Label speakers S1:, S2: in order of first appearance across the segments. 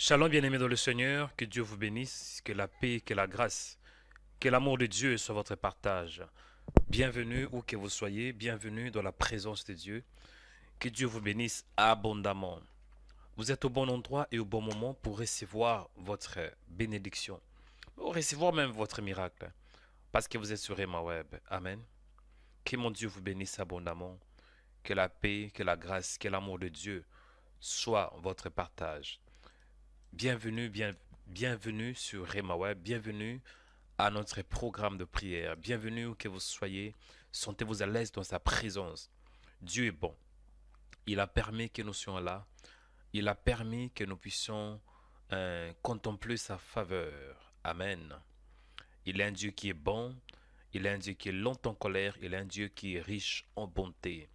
S1: Shalom bien-aimés dans le Seigneur, que Dieu vous bénisse, que la paix, que la grâce, que l'amour de Dieu soit votre partage. Bienvenue où que vous soyez, bienvenue dans la présence de Dieu. Que Dieu vous bénisse abondamment. Vous êtes au bon endroit et au bon moment pour recevoir votre bénédiction, pour recevoir même votre miracle, parce que vous êtes sur Rema Web. Amen. Que mon Dieu vous bénisse abondamment, que la paix, que la grâce, que l'amour de Dieu soit votre partage. Bienvenue sur Rema Web, bienvenue à notre programme de prière, bienvenue où que vous soyez, sentez-vous à l'aise dans sa présence. Dieu est bon, il a permis que nous soyons là, il a permis que nous puissions contempler sa faveur. Amen. Il est un Dieu qui est bon, il est un Dieu qui est lent en colère, il est un Dieu qui est riche en bonté,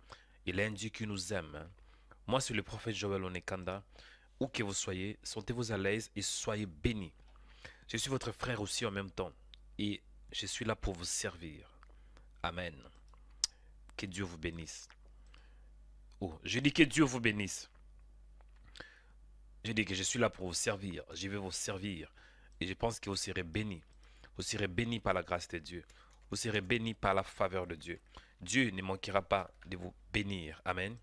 S1: il est un Dieu qui nous aime. Moi, c'est le prophète Joël Onekanda. Où que vous soyez, sentez-vous à l'aise et soyez bénis. Je suis votre frère aussi en même temps et je suis là pour vous servir. Amen. Que Dieu vous bénisse. Oh, je dis que Dieu vous bénisse. Je dis que je suis là pour vous servir. Je vais vous servir et je pense que vous serez bénis. Vous serez bénis par la grâce de Dieu. Vous serez bénis par la faveur de Dieu. Dieu ne manquera pas de vous bénir. Amen.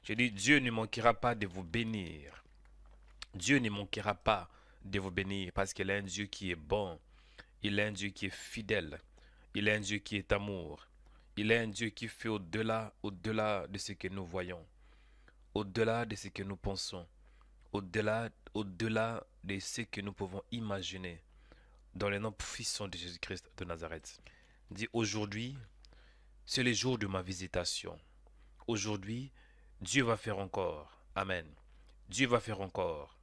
S1: Je dis Dieu ne manquera pas de vous bénir. Dieu ne manquera pas de vous bénir parce qu'il est un Dieu qui est bon. Il est un Dieu qui est fidèle. Il est un Dieu qui est amour. Il est un Dieu qui fait au-delà de ce que nous voyons, au-delà de ce que nous pensons, au-delà de ce que nous pouvons imaginer. Dans le nom puissant de Jésus-Christ de Nazareth. Dit aujourd'hui, c'est le jour de ma visitation. Aujourd'hui, Dieu va faire encore. Amen. Dieu va faire encore.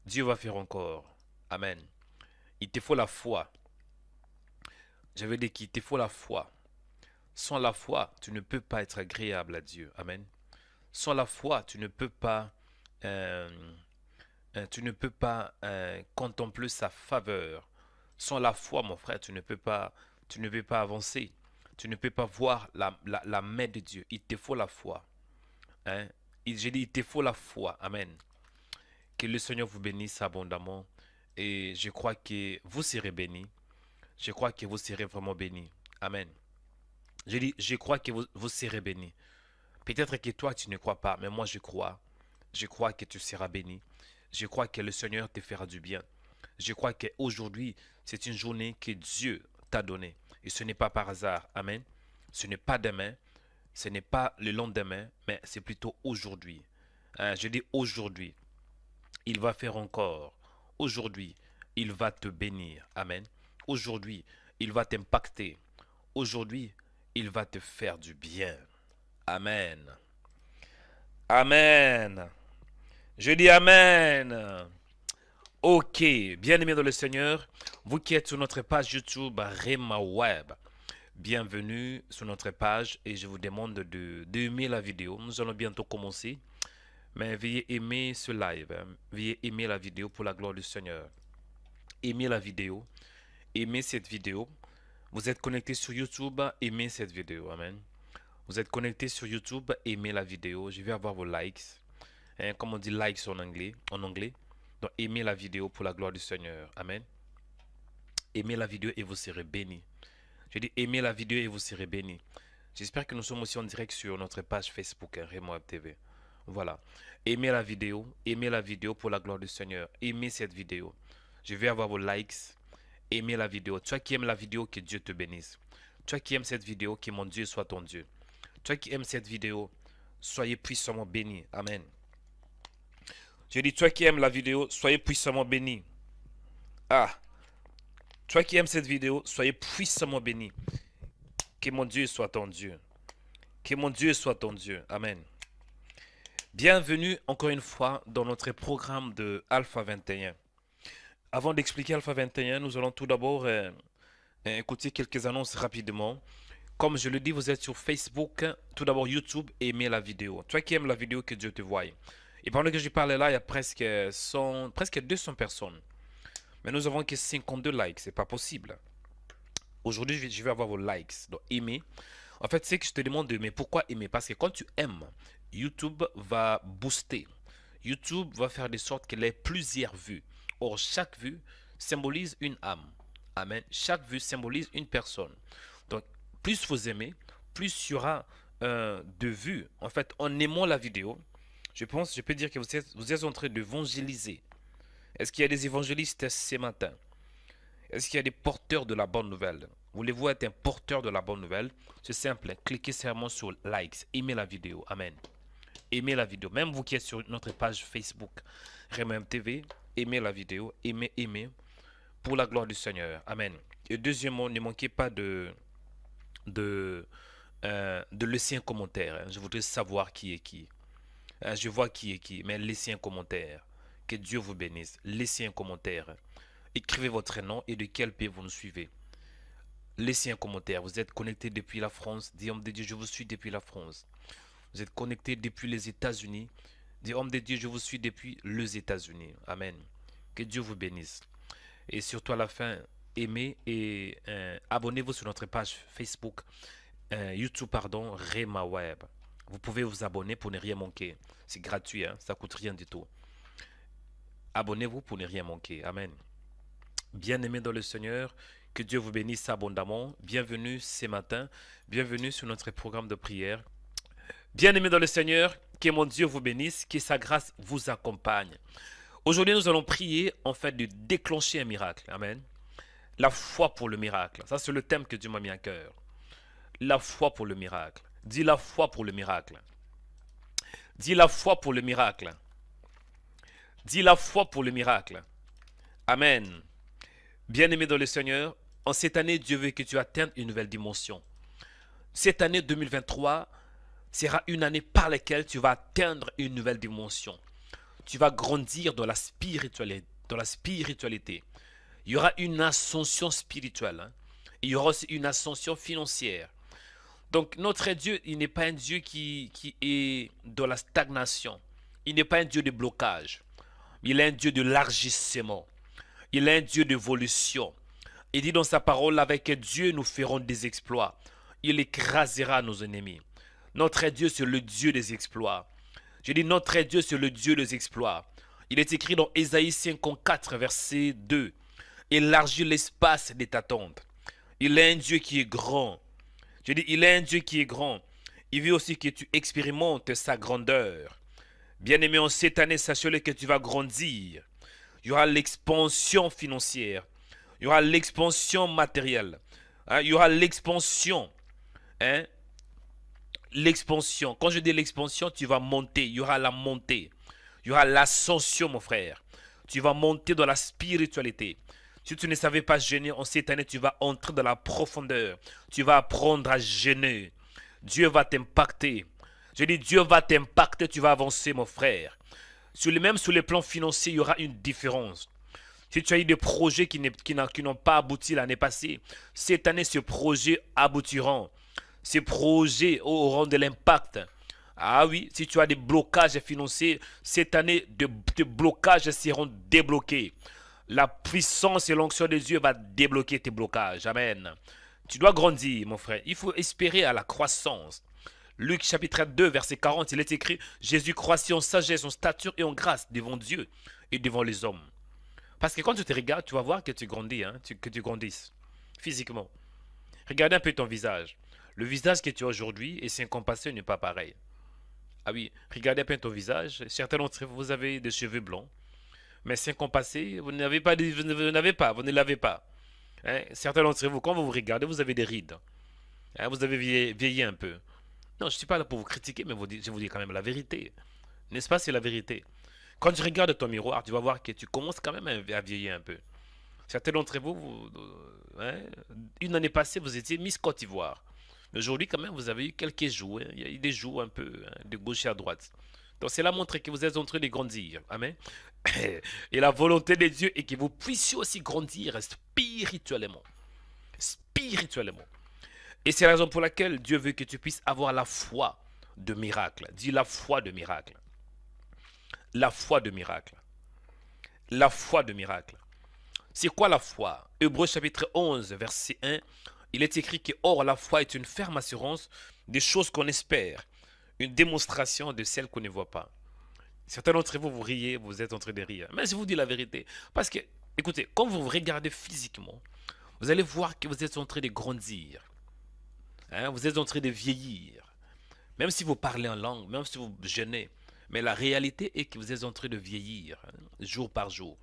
S1: Dieu va faire encore. Amen. Il te faut la foi. J'avais dit qu'il te faut la foi. Sans la foi, tu ne peux pas être agréable à Dieu. Amen. Sans la foi, euh, tu ne peux pas contempler sa faveur. Sans la foi, mon frère, tu ne peux pas avancer. Tu ne peux pas voir la main de Dieu. Il te faut la foi. Hein? J'ai dit, il te faut la foi. Amen. Que le Seigneur vous bénisse abondamment. Et je crois que vous serez bénis. Je crois que vous serez vraiment bénis. Amen. Je dis, je crois que vous serez bénis. Peut-être que toi, tu ne crois pas, mais moi, je crois. Je crois que tu seras béni. Je crois que le Seigneur te fera du bien. Je crois qu'aujourd'hui, c'est une journée que Dieu t'a donnée. Et ce n'est pas par hasard. Amen. Ce n'est pas demain. Ce n'est pas le lendemain, mais c'est plutôt aujourd'hui. Hein, je dis aujourd'hui. Il va faire encore. Aujourd'hui, il va te bénir. Amen. Aujourd'hui, il va t'impacter. Aujourd'hui, il va te faire du bien. Amen. Amen. Je dis Amen. Ok, bien-aimés dans le Seigneur, vous qui êtes sur notre page YouTube Rema Web, bienvenue sur notre page et je vous demande d'aimer la vidéo. Nous allons bientôt commencer, mais veuillez aimer ce live, hein. Veuillez aimer la vidéo pour la gloire du Seigneur. Aimez la vidéo, aimez cette vidéo. Vous êtes connecté sur YouTube, aimez cette vidéo. Amen. Vous êtes connecté sur YouTube, aimez la vidéo. Je vais avoir vos likes. Hein, comme on dit likes en anglais. Donc aimez la vidéo pour la gloire du Seigneur. Amen. Aimez la vidéo et vous serez bénis. Je dis aimez la vidéo et vous serez bénis. J'espère que nous sommes aussi en direct sur notre page Facebook, hein, Rema Web TV. Voilà. Aimez la vidéo pour la gloire du Seigneur. Aimez cette vidéo. Je vais avoir vos likes. Aimez la vidéo. Toi qui aimes la vidéo, que Dieu te bénisse. Toi qui aimes cette vidéo, que mon Dieu soit ton Dieu. Toi qui aimes cette vidéo, soyez puissamment bénis. Amen. Je dis, toi qui aimes la vidéo, soyez puissamment bénis. Ah, toi qui aimes cette vidéo, soyez puissamment bénis. Que mon Dieu soit ton Dieu. Que mon Dieu soit ton Dieu. Amen. Bienvenue encore une fois dans notre programme de Alpha 21. Avant d'expliquer Alpha 21, nous allons tout d'abord écouter quelques annonces rapidement. Comme je le dis, vous êtes sur Facebook, tout d'abord YouTube, aimez la vidéo. Toi qui aimes la vidéo, que Dieu te voie. Et pendant que je parle là, il y a presque 200 personnes. Mais nous avons que 52 likes, c'est pas possible. Aujourd'hui, je vais avoir vos likes. Donc, aimez. En fait, c'est que je te demande d'aimer. Pourquoi aimer? Parce que quand tu aimes, YouTube va booster. YouTube va faire de sorte qu'elle ait plusieurs vues. Or, chaque vue symbolise une âme. Amen. Chaque vue symbolise une personne. Donc, plus vous aimez, plus il y aura de vues. En fait, en aimant la vidéo, je peux dire que vous êtes en train d'évangéliser. Est-ce qu'il y a des évangélistes ce matin? Est-ce qu'il y a des porteurs de la bonne nouvelle? Voulez-vous être un porteur de la bonne nouvelle? C'est simple, hein. Cliquez seulement sur likes, aimez la vidéo. Amen. Aimez la vidéo. Même vous qui êtes sur notre page Facebook, Rema TV, aimez la vidéo, aimez, pour la gloire du Seigneur. Amen. Et deuxièmement, ne manquez pas de laisser un commentaire. Hein. Je voudrais savoir qui est qui. Hein, je vois qui est qui, mais laissez un commentaire. Que Dieu vous bénisse. Laissez un commentaire. Écrivez votre nom et de quel pays vous nous suivez. Laissez un commentaire. Vous êtes connecté depuis la France. Dis, homme de Dieu, je vous suis depuis la France. Vous êtes connecté depuis les États-Unis. Dis, homme de Dieu, je vous suis depuis les États-Unis. Amen. Que Dieu vous bénisse. Et surtout à la fin, aimez et abonnez-vous sur notre page Facebook, YouTube, pardon, Rema Web. Vous pouvez vous abonner pour ne rien manquer. C'est gratuit, hein? Ça ne coûte rien du tout. Abonnez-vous pour ne rien manquer. Amen. Bien-aimés dans le Seigneur, que Dieu vous bénisse abondamment. Bienvenue ce matin. Bienvenue sur notre programme de prière. Bien-aimés dans le Seigneur, que mon Dieu vous bénisse, que sa grâce vous accompagne. Aujourd'hui, nous allons prier en fait de déclencher un miracle. Amen. La foi pour le miracle. Ça, c'est le thème que Dieu m'a mis à cœur. La foi pour le miracle. Dis la foi pour le miracle. Dis la foi pour le miracle. Dis la foi pour le miracle. Amen. Bien-aimé dans le Seigneur, en cette année, Dieu veut que tu atteignes une nouvelle dimension. Cette année 2023 sera une année par laquelle tu vas atteindre une nouvelle dimension. Tu vas grandir dans la spiritualité. Il y aura une ascension spirituelle. Hein. Il y aura aussi une ascension financière. Donc notre Dieu, il n'est pas un Dieu qui est dans la stagnation. Il n'est pas un Dieu de blocage. Il est un Dieu de l'élargissement. Il est un Dieu d'évolution. Il dit dans sa parole, avec Dieu, nous ferons des exploits. Il écrasera nos ennemis. Notre Dieu, c'est le Dieu des exploits. Je dis, notre Dieu, c'est le Dieu des exploits. Il est écrit dans Ésaïe 54, verset 2. Élargis l'espace de ta tente. Il est un Dieu qui est grand. Je dis, il est un Dieu qui est grand. Il veut aussi que tu expérimentes sa grandeur. Bien-aimé, en cette année, sache-le que tu vas grandir. Il y aura l'expansion financière. Il y aura l'expansion matérielle. Hein? Il y aura l'expansion. Hein? L'expansion. Quand je dis l'expansion, tu vas monter. Il y aura la montée. Il y aura l'ascension, mon frère. Tu vas monter dans la spiritualité. Si tu ne savais pas jeûner en cette année, tu vas entrer dans la profondeur. Tu vas apprendre à jeûner. Dieu va t'impacter. Je dis, Dieu va t'impacter, tu vas avancer, mon frère. Même sur les plans financiers, il y aura une différence. Si tu as eu des projets qui n'ont pas abouti l'année passée, cette année, ces projets aboutiront. Ces projets auront de l'impact. Ah oui, si tu as des blocages financiers, cette année, des blocages seront débloqués. La puissance et l'onction de Dieu va débloquer tes blocages. Amen. Tu dois grandir, mon frère. Il faut espérer à la croissance. Luc chapitre 2, verset 40, il est écrit, Jésus croissait en sagesse, en stature et en grâce devant Dieu et devant les hommes. Parce que quand tu te regardes, tu vas voir que tu grandis, hein, que tu grandisses physiquement. Regardez un peu ton visage. Le visage que tu as aujourd'hui et 5 ans passés n'est pas pareil. Ah oui, regardez un peu ton visage. Certains d'entre vous, vous avez des cheveux blancs. Mais 5 ans passés, vous ne l'avez pas. Hein? Certains d'entre vous, quand vous vous regardez, vous avez des rides. Hein? Vous avez vieilli un peu. Non, je ne suis pas là pour vous critiquer, mais je vous dis quand même la vérité. N'est-ce pas, c'est la vérité. Quand tu regardes ton miroir, tu vas voir que tu commences quand même à vieillir un peu. Certains d'entre vous, hein, une année passée, vous étiez Miss Côte d'Ivoire. Mais aujourd'hui, quand même, vous avez eu quelques joues. Hein. Il y a eu des joues un peu, hein, de gauche à droite. Donc, c'est la montre que vous êtes en train de grandir. Amen. Et la volonté de Dieu est que vous puissiez aussi grandir spirituellement. Spirituellement. Et c'est la raison pour laquelle Dieu veut que tu puisses avoir la foi de miracle. Dis la foi de miracle. La foi de miracle. La foi de miracle. C'est quoi la foi? Hébreux chapitre 11, verset 1. Il est écrit que, or, la foi est une ferme assurance des choses qu'on espère, une démonstration de celles qu'on ne voit pas. Certains d'entre vous, vous riez, vous êtes en train de rire. Mais je vous dis la vérité. Parce que, écoutez, quand vous vous regardez physiquement, vous allez voir que vous êtes en train de grandir. Hein, vous êtes en train de vieillir. Même si vous parlez en langue, même si vous jeûnez. Mais la réalité est que vous êtes en train de vieillir, hein, jour par jour.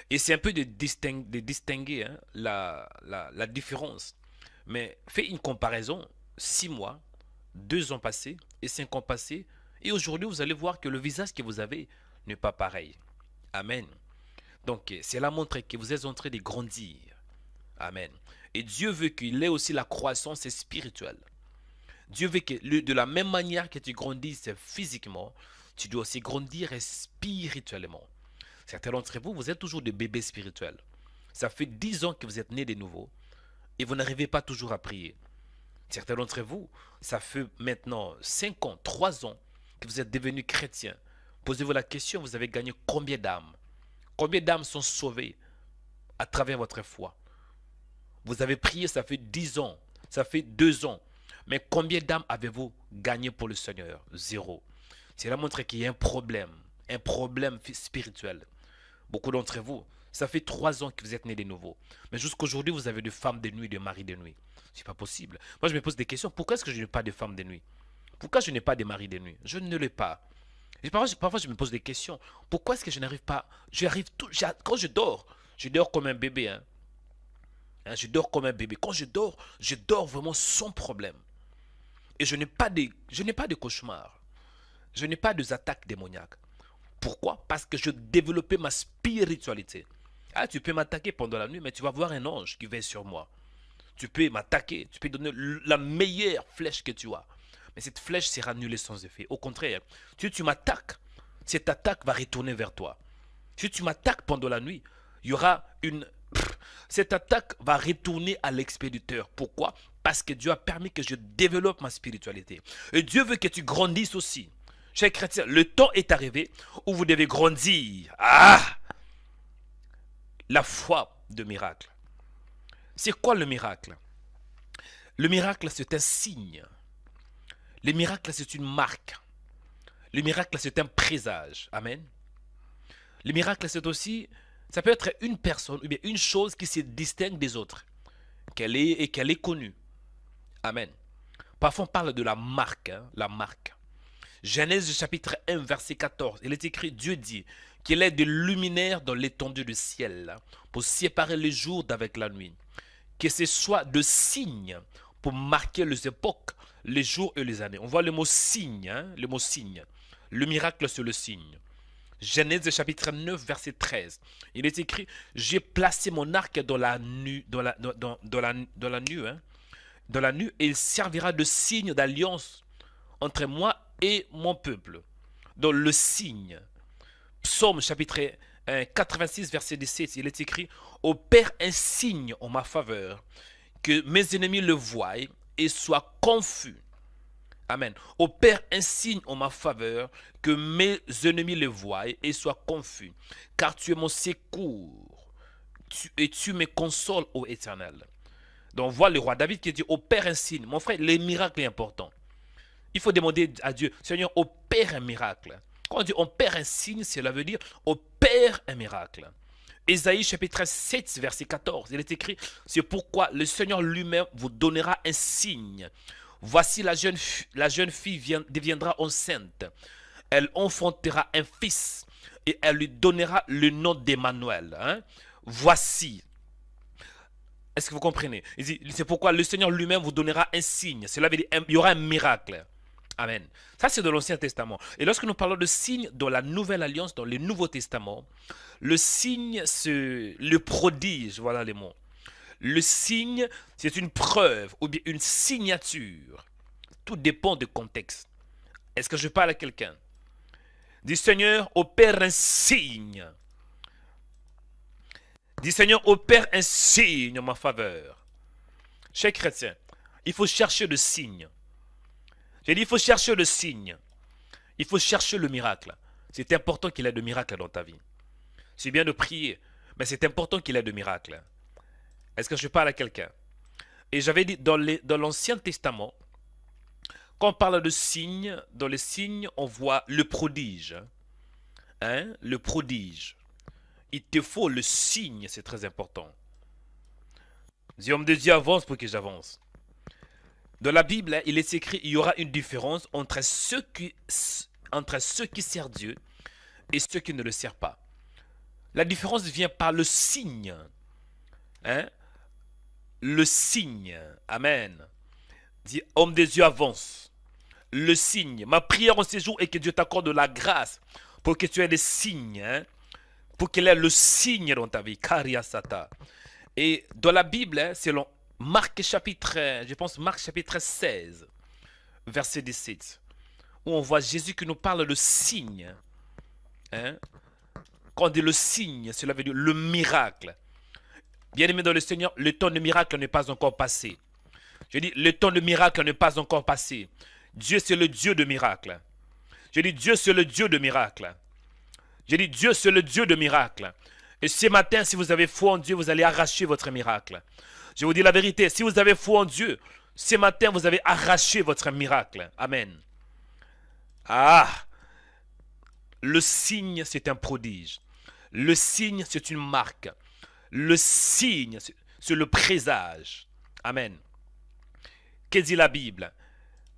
S1: Et c'est un peu de distinguer hein, la différence. Mais faites une comparaison, 6 mois, 2 ans passés et 5 ans passés. Et aujourd'hui, vous allez voir que le visage que vous avez n'est pas pareil. Amen. Donc, c'est la montre que vous êtes en train de grandir. Amen. Et Dieu veut qu'il ait aussi la croissance spirituelle. Dieu veut que de la même manière que tu grandisses physiquement, tu dois aussi grandir spirituellement. Certains d'entre vous, vous êtes toujours des bébés spirituels. Ça fait 10 ans que vous êtes nés de nouveau et vous n'arrivez pas toujours à prier. Certains d'entre vous, ça fait maintenant 5 ans, 3 ans que vous êtes devenus chrétiens. Posez-vous la question, vous avez gagné combien d'âmes? Combien d'âmes sont sauvées à travers votre foi? Vous avez prié, ça fait 10 ans, ça fait 2 ans. Mais combien d'âmes avez-vous gagné pour le Seigneur? Zéro. Cela montre qu'il y a un problème spirituel. Beaucoup d'entre vous, ça fait 3 ans que vous êtes nés de nouveau. Mais jusqu'aujourd'hui, vous avez des femmes de nuit, des maris de nuit. C'est pas possible. Moi, je me pose des questions. Pourquoi est-ce que je n'ai pas de femmes de nuit? Pourquoi je n'ai pas de maris de nuit? Je ne l'ai pas. Et parfois, je me pose des questions. Pourquoi est-ce que je n'arrive pas? Quand je dors comme un bébé. Hein, je dors comme un bébé. Quand je dors vraiment sans problème. Et je n'ai pas de cauchemars. Je n'ai pas d'attaques démoniaques. Pourquoi? Parce que je développais ma spiritualité. Ah, tu peux m'attaquer pendant la nuit, mais tu vas voir un ange qui veille sur moi. Tu peux m'attaquer, tu peux donner la meilleure flèche que tu as. Mais cette flèche sera nulle sans effet. Au contraire, si tu m'attaques, cette attaque va retourner vers toi. Si tu m'attaques pendant la nuit, il y aura une... Cette attaque va retourner à l'expéditeur. Pourquoi? Parce que Dieu a permis que je développe ma spiritualité. Et Dieu veut que tu grandisses aussi. Chers chrétiens, le temps est arrivé où vous devez grandir. Ah! La foi de miracle. C'est quoi le miracle? Le miracle, c'est un signe. Le miracle, c'est une marque. Le miracle, c'est un présage. Amen. Le miracle, c'est aussi, ça peut être une personne ou bien une chose qui se distingue des autres. Qu'elle est connue. Amen. Parfois, on parle de la marque. Hein, la marque. Genèse chapitre 1, verset 14. Il est écrit, Dieu dit qu'il est des luminaires dans l'étendue du ciel pour séparer les jours d'avec la nuit. Que ce soit de signes pour marquer les époques, les jours et les années. On voit le mot signe, hein, le mot signe. Le miracle, c'est le signe. Genèse chapitre 9, verset 13. Il est écrit, j'ai placé mon arc dans la nuit, hein, dans la nuit, et il servira de signe d'alliance entre moi et mon peuple. Dans le signe. Psaume chapitre 86, verset 17, il est écrit, opère un signe en ma faveur, que mes ennemis le voient et soient confus. Amen. Opère un signe en ma faveur, que mes ennemis le voient et soient confus. Car tu es mon secours, et tu me consoles, ô Éternel. Donc on voit le roi David qui dit, opère un signe. Mon frère, les miracles sont importants. Il faut demander à Dieu, Seigneur, opère un miracle. Quand on dit opère un signe, cela veut dire opère un miracle. Ésaïe chapitre 7, verset 14, il est écrit, c'est pourquoi le Seigneur lui-même vous donnera un signe. Voici la jeune fille deviendra enceinte. Elle enfantera un fils et elle lui donnera le nom d'Emmanuel. Hein? Voici. Est-ce que vous comprenez? Il dit, c'est pourquoi le Seigneur lui-même vous donnera un signe. Cela veut dire il y aura un miracle. Amen. Ça, c'est de l'Ancien Testament. Et lorsque nous parlons de signes dans la Nouvelle Alliance, dans le Nouveau Testament, le signe, c'est le prodige, voilà les mots. Le signe, c'est une preuve ou bien une signature. Tout dépend du contexte. Est-ce que je parle à quelqu'un? Dis Seigneur, opère un signe. Dis Seigneur, opère un signe en ma faveur. Chers chrétiens, il faut chercher le signe. J'ai dit, il faut chercher le signe. Il faut chercher le miracle. C'est important qu'il y ait de miracles dans ta vie. C'est bien de prier, mais c'est important qu'il y ait de miracles. Est-ce que je parle à quelqu'un? Et j'avais dit, dans l'Ancien Testament, quand on parle de signes, dans les signes, on voit le prodige. hein, le prodige. Il te faut le signe, c'est très important. Dis, homme de Dieu, avance pour que j'avance. Dans la Bible, hein, il est écrit, il y aura une différence entre ceux qui servent Dieu et ceux qui ne le servent pas. La différence vient par le signe. Hein? Le signe. Amen. Dis, homme des Dieu, avance. Le signe. Ma prière en ces jours est que Dieu t'accorde de la grâce pour que tu aies des signes. Hein? Pour qu'il ait le signe dans ta vie. Kariasata. Et dans la Bible, hein, selon Marc chapitre, je pense Marc chapitre 16, verset 17, où on voit Jésus qui nous parle de signe. Hein? Quand on dit le signe, cela veut dire le miracle. Bien-aimé dans le Seigneur, le temps de miracle n'est pas encore passé. Je dis, le temps de miracle n'est pas encore passé. Dieu, c'est le Dieu de miracle. Je dis, Dieu, c'est le Dieu de miracle. Je dis, Dieu, c'est le Dieu de miracle. Et ce matin, si vous avez foi en Dieu, vous allez arracher votre miracle. Je vous dis la vérité, si vous avez foi en Dieu, ce matin, vous avez arraché votre miracle. Amen. Ah! Le signe, c'est un prodige. Le signe, c'est une marque. Le signe, c'est le présage. Amen. Qu'est-ce que dit la Bible?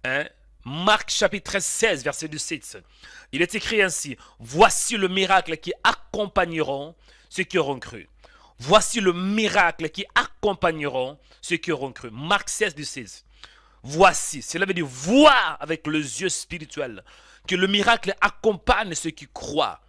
S1: Hein? Marc chapitre 16, verset 17. Il est écrit ainsi. Voici le miracle qui accompagneront ceux qui auront cru. Voici le miracle qui accompagneront ceux qui auront cru. Marc 16, 16. Voici, cela veut dire voir avec les yeux spirituels que le miracle accompagne ceux qui croient.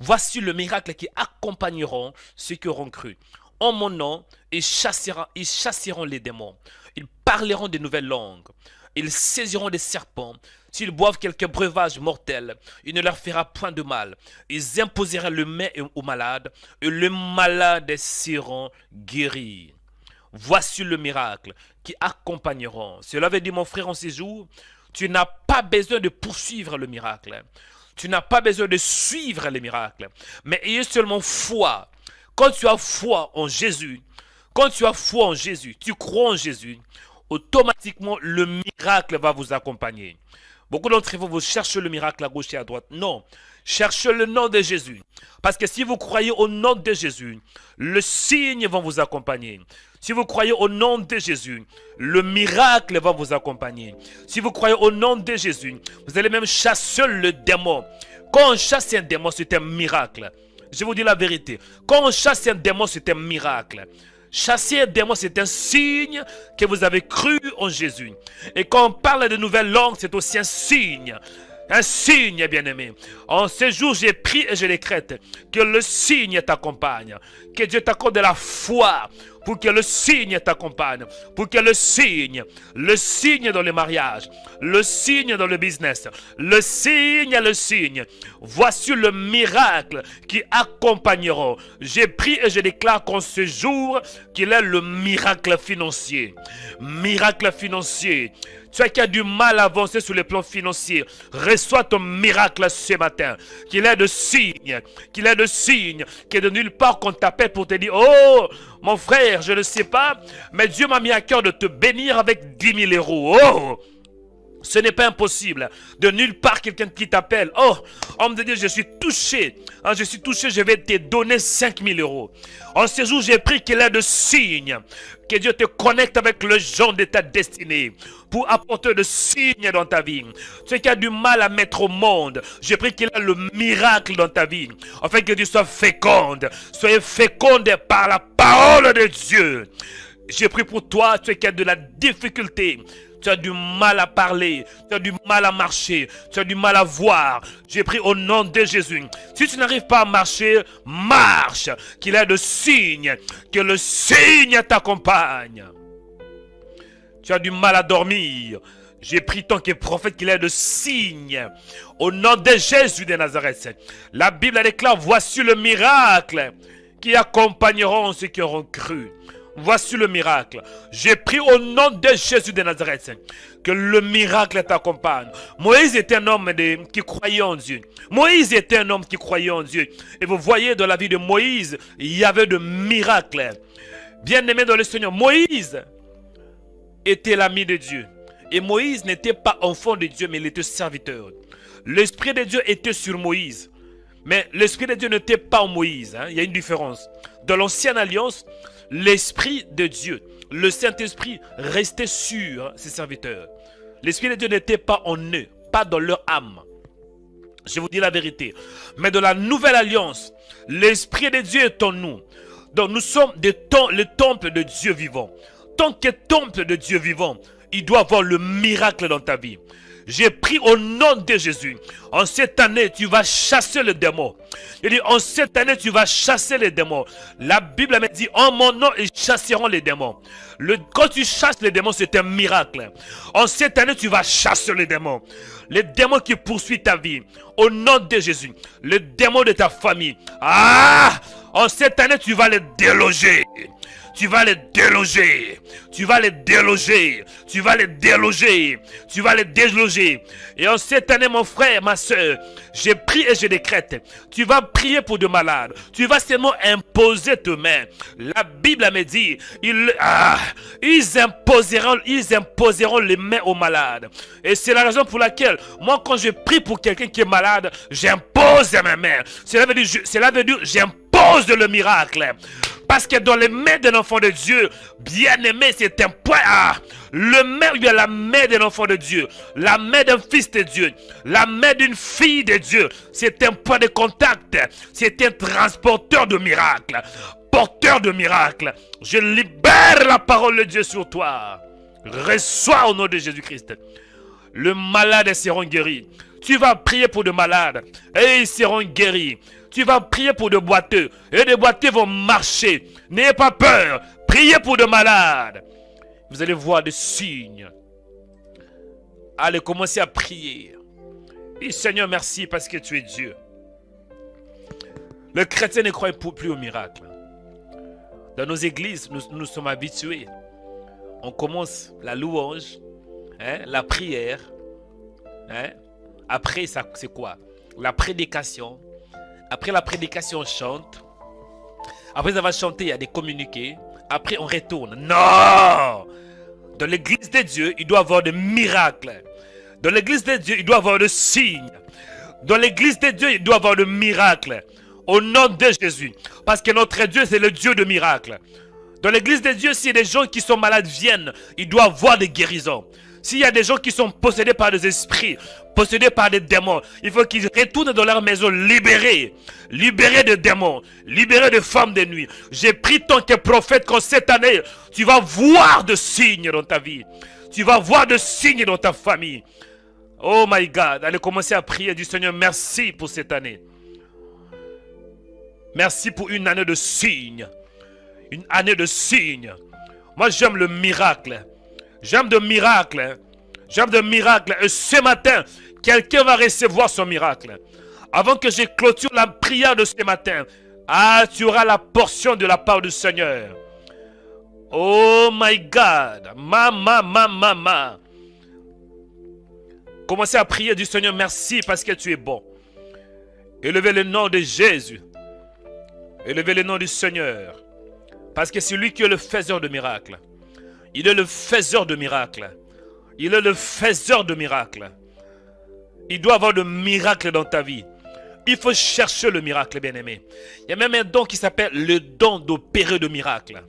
S1: Voici le miracle qui accompagneront ceux qui auront cru. En mon nom, ils chasseront les démons. Ils parleront de nouvelles langues. Ils saisiront des serpents. S'ils boivent quelques breuvages mortels, il ne leur fera point de mal. Ils imposeront le main aux malades, et les malades seront guéris. Voici le miracle qui accompagneront. Cela veut dire, mon frère, en ces jours, tu n'as pas besoin de poursuivre le miracle. Tu n'as pas besoin de suivre les miracles. Mais ayez seulement foi. Quand tu as foi en Jésus, quand tu as foi en Jésus, tu crois en Jésus, automatiquement le miracle va vous accompagner. Beaucoup d'entre vous, vous cherchez le miracle à gauche et à droite. Non, cherchez le nom de Jésus. Parce que si vous croyez au nom de Jésus, le signe va vous accompagner. Si vous croyez au nom de Jésus, le miracle va vous accompagner. Si vous croyez au nom de Jésus, vous allez même chasser le démon. Quand on chasse un démon, c'est un miracle. Je vous dis la vérité. Quand on chasse un démon, c'est un miracle. Chasser un démon, c'est un signe que vous avez cru en Jésus. Et quand on parle de nouvelles langues, c'est aussi un signe. Un signe, bien-aimé. En ce jour, j'ai prié et je décrète que le signe t'accompagne. Que Dieu t'accorde de la foi pour que le signe t'accompagne. Pour que le signe dans le mariage, le signe dans le business, le signe. Voici le miracle qui accompagneront. J'ai prié et je déclare qu'en ce jour, qu'il est le miracle financier. Miracle financier. Tu qui as du mal à avancer sur le plan financier, reçois ton miracle ce matin. Qu'il est de signe, que de nulle part qu'on t'appelle pour te dire, oh, mon frère, je ne sais pas, mais Dieu m'a mis à cœur de te bénir avec 10 000 euros. Oh! Ce n'est pas impossible. De nulle part, quelqu'un qui t'appelle. Oh, homme de Dieu, je suis touché. Je vais te donner 5 000 euros. En ce jour, j'ai pris qu'il ait de signes. Que Dieu te connecte avec le genre de ta destinée. Pour apporter de signes dans ta vie. Tu qui as du mal à mettre au monde. J'ai pris qu'il ait le miracle dans ta vie. Afin que tu sois féconde. Soyez féconde par la parole de Dieu. J'ai pris pour toi, tu qui as de la difficulté. Tu as du mal à parler, tu as du mal à marcher, tu as du mal à voir. J'ai pris au nom de Jésus. Si tu n'arrives pas à marcher, marche. Qu'il ait de signes, que le signe t'accompagne. Tu as du mal à dormir. J'ai pris tant que prophète qu'il ait de signes. Au nom de Jésus de Nazareth. La Bible déclare, voici le miracle qui accompagneront ceux qui auront cru. Voici le miracle. J'ai pris au nom de Jésus de Nazareth que le miracle t'accompagne. Moïse était un homme qui croyait en Dieu. Moïse était un homme qui croyait en Dieu. Et vous voyez dans la vie de Moïse, il y avait de miracles. Bien-aimé dans le Seigneur, Moïse était l'ami de Dieu. Et Moïse n'était pas enfant de Dieu, mais il était serviteur. L'Esprit de Dieu était sur Moïse. Mais l'Esprit de Dieu n'était pas en Moïse. Hein. Il y a une différence. Dans l'Ancienne Alliance, l'Esprit de Dieu, le Saint-Esprit restait sur ses serviteurs. L'Esprit de Dieu n'était pas en eux, pas dans leur âme. Je vous dis la vérité. Mais dans la Nouvelle Alliance, l'Esprit de Dieu est en nous. Donc nous sommes le temple de Dieu vivant. Tant que temple de Dieu vivant, il doit y avoir le miracle dans ta vie. J'ai pris au nom de Jésus. En cette année, tu vas chasser le démon. Il dit, en cette année, tu vas chasser les démons. La Bible me dit, en mon nom, ils chasseront les démons. Quand tu chasses les démons, c'est un miracle. En cette année, tu vas chasser les démons. Les démons qui poursuivent ta vie. Au nom de Jésus. Les démons de ta famille. Ah! En cette année, tu vas les déloger. Tu vas les déloger. Tu vas les déloger. Tu vas les déloger. Tu vas les déloger. Et en cette année, mon frère, ma soeur, j'ai pris et je décrète. Tu vas prier pour de malades. Tu vas seulement imposer tes mains. La Bible me dit, ils imposeront les mains aux malades. Et c'est la raison pour laquelle, moi, quand je prie pour quelqu'un qui est malade, j'impose mes mains. Cela veut dire, j'impose le miracle. Parce que dans les mains d'un enfant de Dieu, bien-aimé, c'est un point. Le main, il y a la main d'un enfant de Dieu, la main d'un fils de Dieu, la main d'une fille de Dieu. C'est un point de contact. C'est un transporteur de miracles, porteur de miracles. Je libère la parole de Dieu sur toi. Reçois au nom de Jésus-Christ. Les malades seront guéris. Tu vas prier pour de malades et ils seront guéris. Tu vas prier pour de boiteux et les boiteux vont marcher. N'ayez pas peur. Priez pour de malades. Vous allez voir des signes. Allez, commencez à prier. Et Seigneur, merci parce que tu es Dieu. Le chrétien ne croit plus au miracle. Dans nos églises, nous sommes habitués. On commence la louange, hein, la prière. Hein. Après, c'est quoi? La prédication. Après la prédication, on chante. Après avoir chanté, il y a des communiqués. Après, on retourne. Non! Dans l'église de Dieu, il doit y avoir des miracles. Dans l'église de Dieu, il doit y avoir des signes. Dans l'église de Dieu, il doit y avoir des miracles. Au nom de Jésus. Parce que notre Dieu, c'est le Dieu de miracles. Dans l'église de Dieu, si des gens qui sont malades viennent, il doit y avoir des guérisons. S'il y a des gens qui sont possédés par des esprits, possédés par des démons, il faut qu'ils retournent dans leur maison libérés. Libérés de démons, libérés de femmes de nuit. J'ai pris tant que prophète qu'en cette année, tu vas voir de signes dans ta vie. Tu vas voir de signes dans ta famille. Oh my God, allez commencer à prier du Seigneur, merci pour cette année. Merci pour une année de signes. Une année de signes. Moi j'aime le miracle. J'aime de miracles. J'aime de miracles. Et ce matin, quelqu'un va recevoir son miracle. Avant que je clôture la prière de ce matin, tu auras la portion de la part du Seigneur. Oh my God. Mama. Commencez à prier du Seigneur. Merci parce que tu es bon. Élevez le nom de Jésus. Élevez le nom du Seigneur. Parce que c'est lui qui est le faiseur de miracles. Il est le faiseur de miracles. Il est le faiseur de miracles. Il doit y avoir de miracles dans ta vie. Il faut chercher le miracle, bien-aimé. Il y a même un don qui s'appelle le don d'opérer de miracles.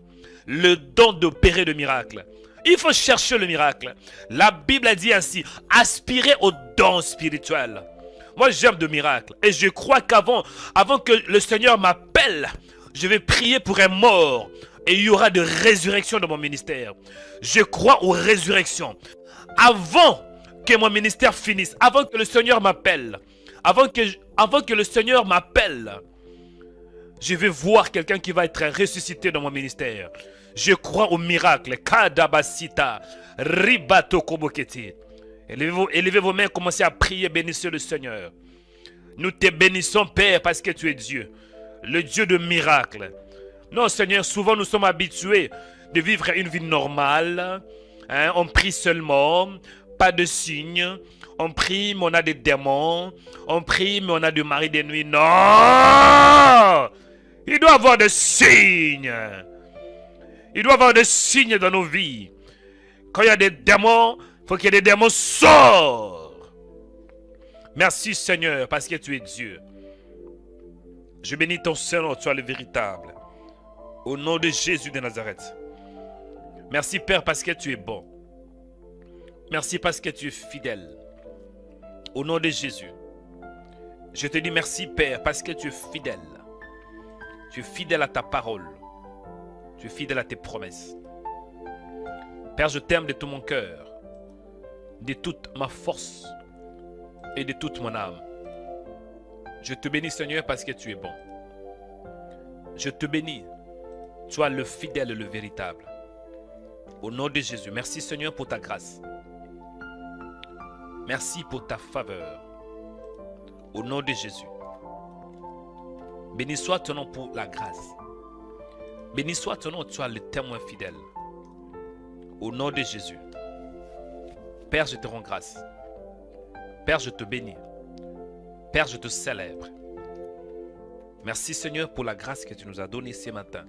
S1: Le don d'opérer de miracles. Il faut chercher le miracle. La Bible a dit ainsi, aspirez au don spirituel. Moi, j'aime de miracles. Et je crois avant que le Seigneur m'appelle, je vais prier pour un mort. Et il y aura de résurrection dans mon ministère. Je crois aux résurrections. Avant que mon ministère finisse, avant que le Seigneur m'appelle, avant que le Seigneur m'appelle, je vais voir quelqu'un qui va être ressuscité dans mon ministère. Je crois au miracle. Kadabasita, ribato koboketi. Élevez vos mains, commencez à prier, bénissez le Seigneur. Nous te bénissons, Père, parce que tu es Dieu, le Dieu de miracles. Non, Seigneur, souvent nous sommes habitués de vivre une vie normale. Hein, on prie seulement, pas de signes. On prie, mais on a des démons. On prie, mais on a des maris de nuit. Non! Il doit y avoir des signes. Il doit y avoir des signes dans nos vies. Quand il y a des démons, il faut que les démons sortent. Merci, Seigneur, parce que tu es Dieu. Je bénis ton Saint-Nom, toi le véritable. Au nom de Jésus de Nazareth. Merci Père parce que tu es bon. Merci parce que tu es fidèle. Au nom de Jésus. Je te dis merci Père parce que tu es fidèle. Tu es fidèle à ta parole. Tu es fidèle à tes promesses. Père, je t'aime de tout mon cœur, de toute ma force et de toute mon âme. Je te bénis Seigneur parce que tu es bon. Je te bénis, toi le fidèle et le véritable. Au nom de Jésus, merci Seigneur pour ta grâce. Merci pour ta faveur. Au nom de Jésus. Béni soit ton nom pour la grâce. Béni soit ton nom, toi le témoin fidèle. Au nom de Jésus. Père, je te rends grâce. Père, je te bénis. Père, je te célèbre. Merci Seigneur pour la grâce que tu nous as donnée ce matin.